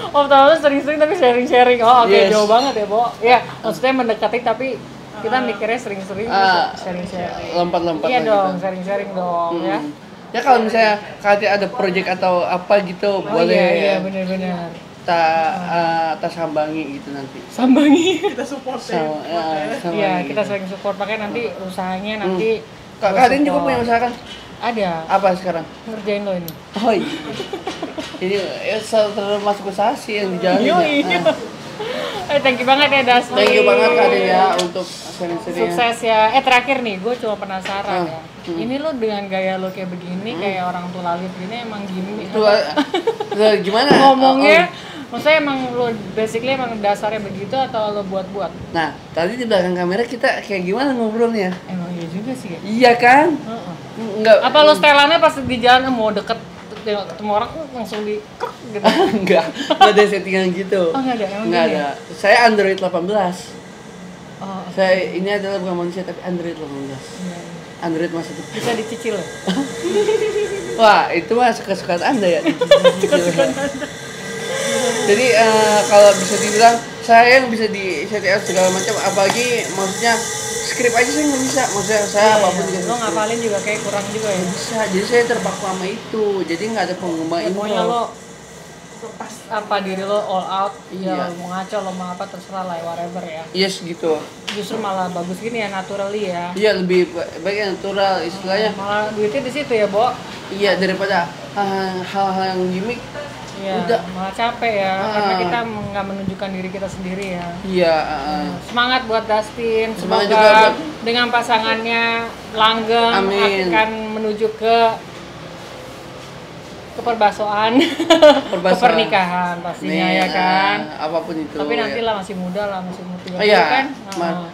often tuh sering-sering tapi sharing-sharing. Oh, oke, Yes. jauh banget ya, Bo. Ya, maksudnya mendekati tapi kita mikirnya sering-sering terus sharing-sharing. Lompat-lompat Iya lah dong, gitu. sharing-sharing dong ya. Ya kalau misalnya Kati ada project atau apa gitu, boleh Iya, benar-benar. kita sambangi gitu nanti. Sambangi. Kita support Sama, ya. Iya, kita sering support pakai nanti usahanya nanti. Kak gua Karin juga support. punya usaha kan? Ada. Apa sekarang? Ngerjain lo ini. Oh iya. Jadi ya termasuk usaha sih yang dijalani. Yoi. Thank you banget ya Dusty. Thank you banget Karin ya untuk sharing-sharingnya. Sukses ya. Terakhir nih, gue cuma penasaran ya. Hmm. Ini lo dengan gaya lo kayak begini, kayak orang tua lalit gini emang gini. Itu gimana? Ngomongnya, maksudnya emang lo basically emang dasarnya begitu atau lo buat-buat? Nah, tadi di belakang kamera kita kayak gimana ngobrolnya? Emang iya juga sih ya. Iya kan? Heeh. Enggak. Apa lo setelannya pas di jalan mau deket ketemu orang langsung di krek gitu? Enggak ada settingan gitu. Oh, nggak ada, emang Nggak gini ada. Saya Android 18. Oh, Saya ini adalah bukan manusia tapi Android 18. iya. Android masa depan. Bisa dicicil ya? Wah, itu mah suka-sukaan Anda ya. Jadi kalau bisa dibilang saya yang bisa di setting segala macam, apalagi maksudnya skrip aja saya nggak bisa. Maksudnya saya apapun juga Lo ngapalin juga kayak kurang juga ya? bisa. Jadi saya terpaku sama itu. Jadi nggak ada pengembang Ya, info. pokoknya lo lepas apa diri lo all out, Iya. ya lo mau ngaco lo mau apa terserah lah whatever ya. Yes gitu. Justru malah bagus gini ya naturally ya. Iya lebih baik yang natural istilahnya. Malah duitnya di situ ya, Bo. Iya daripada hal-hal yang gimmick. Iya, Udah. malah capek ya karena kita nggak menunjukkan diri kita sendiri ya. Iya. Semangat buat Dustin, Semangat semoga juga buat- dengan pasangannya langgeng Amin. akan menuju ke perbasoan, ke Perbasuhan. pernikahan pastinya Nih, ya kan. apapun itu. Tapi nanti ya. lah masih muda lah, masih umur 30 Iya, kan.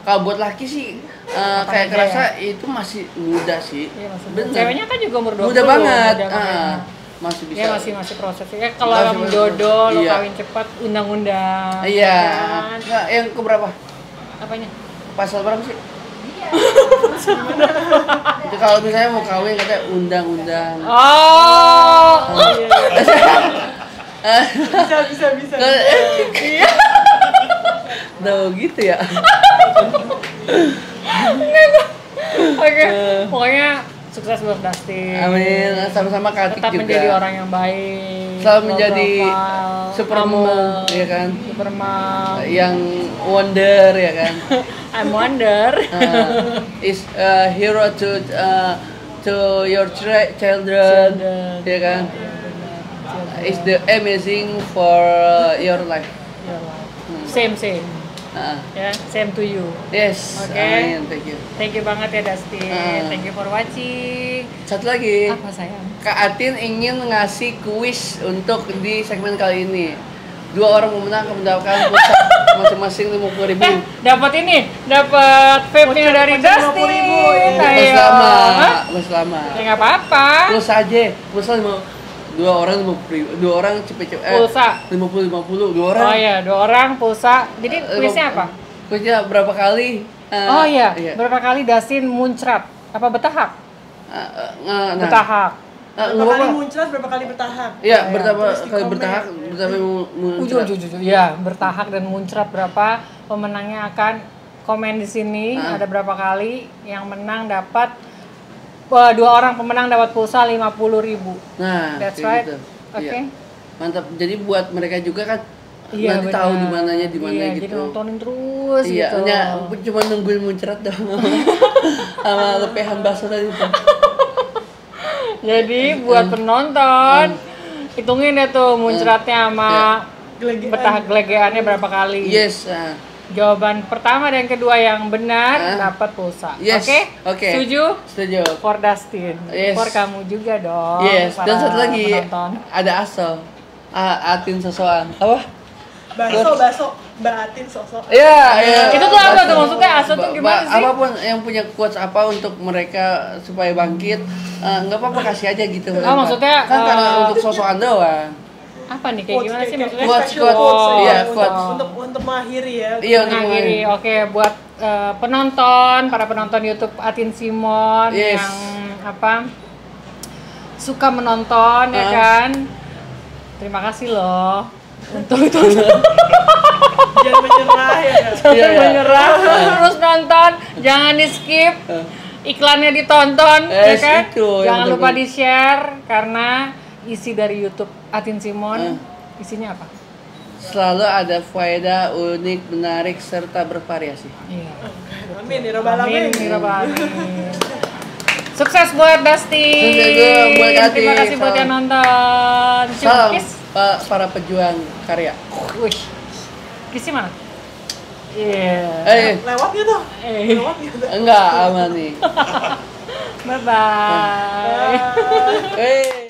kalau buat laki sih kayak aja kerasa itu masih muda sih. Iya, masih muda. Bener. Ceweknya kan juga umur 20. Muda banget. muda banget. Masih bisa. Ya masih proses. Ya kalau Masih emang jodoh lo iya. kawin cepat undang-undang. Iya. ya kan? Nggak, yang keberapa? Apanya? Pasal berapa sih? Itu kalau misalnya mau kawin katanya undang-undang. Oh. Bisa. Iya. Tuh gitu ya. Oke. Pokoknya sukses buat Dustin. Amin. Sama-sama Katik Tetap juga. menjadi orang yang baik. Selalu low menjadi profile, supermom, humble, ya kan? Supermom. Yang wonder ya kan. I'm wonder. Is a hero to your children, ya kan? Is the amazing for your life. Your life. Same. Ya, same to you. Yes. Oke. Amin. Thank you. Thank you banget ya Dustin. Thank you for watching. Satu lagi. Apa sayang? Kak Atin ingin ngasih kuis untuk di segmen kali ini. 2 orang pemenang akan mendapatkan pulsa masing-masing 50.000. Dapat ini, dapat vape-nya dari Voucher Dustin. 50.000. Bebas Ayo. lama, Hah? bebas lama. Ya nggak apa-apa. Pulsa aja, pulsa 2 orang 50.000, 2 orang cepet-cepet. Pulsa. 50 2 orang. Oh iya, 2 orang pulsa. Jadi kuisnya apa? Kuisnya berapa kali? Oh iya, berapa kali Dustin muncrat? Apa betahak? Nah, Betahak. Berapa kali muncrat, berapa kali bertahap? Iya, berapa Tulis di kali komen. bertahap, berapa muncrat. Iya, bertahak dan muncrat berapa? Pemenangnya akan komen di sini. Ada berapa kali yang menang dapat 2 orang pemenang dapat pulsa 50.000. Nah, That's kayak right. gitu. Oke. Iya. Mantap. Jadi buat mereka juga kan Iya, nanti tahu benar. di mananya di mana Iya, gitu. jadi nontonin terus Iya, gitu. cuma nungguin muncrat doang. Sama lepehan bakso tadi tuh. Jadi buat penonton hitungin deh tuh muncratnya sama betah gelegeannya berapa kali. Yes. Jawaban pertama dan kedua yang benar dapat pulsa. Yes. Oke? Setuju? Setuju. For Dustin. Yes. For kamu juga dong. Yes. Dan para satu lagi penonton. ada Aso. Atin sosokan. Apa? Baso, Mbak Atin sosok. Iya, iya. Itu tuh apa tuh maksudnya? Aso tuh gimana sih? Apapun yang punya quotes apa untuk mereka supaya bangkit, nggak apa-apa kasih aja gitu. Oh, maksudnya, kan karena untuk sosokan doang. Apa nih, kayak gimana sih maksudnya? Quotes, special quotes. quotes, Iya, untuk- quotes. untuk mengakhiri ya. Iya, untuk Mengakhiri, oke, buat para penonton YouTube Atin Simon Yes. yang suka menonton ya kan. Terima kasih loh untuk itu. Jangan menyerah ya. Jangan Iya, iya. menyerah, terus nonton, jangan di skip, iklannya ditonton, ya Yes, kan? itu yang Jangan lupa penting. di share karena isi dari YouTube Atin Simon isinya apa? Selalu ada faedah unik, menarik serta bervariasi. Iya. Amin ya rabbal Amin, alamin. ya rabbal alamin. Sukses buat Dusty. Sukses juga buat Ati. Terima kasih buat Salam. yang nonton. Salam Kiss. para pejuang karya. Wih. Kissnya mana? Iya. Lewat gitu. Eh. Lewat gitu. Enggak aman nih. Bye bye. Bye.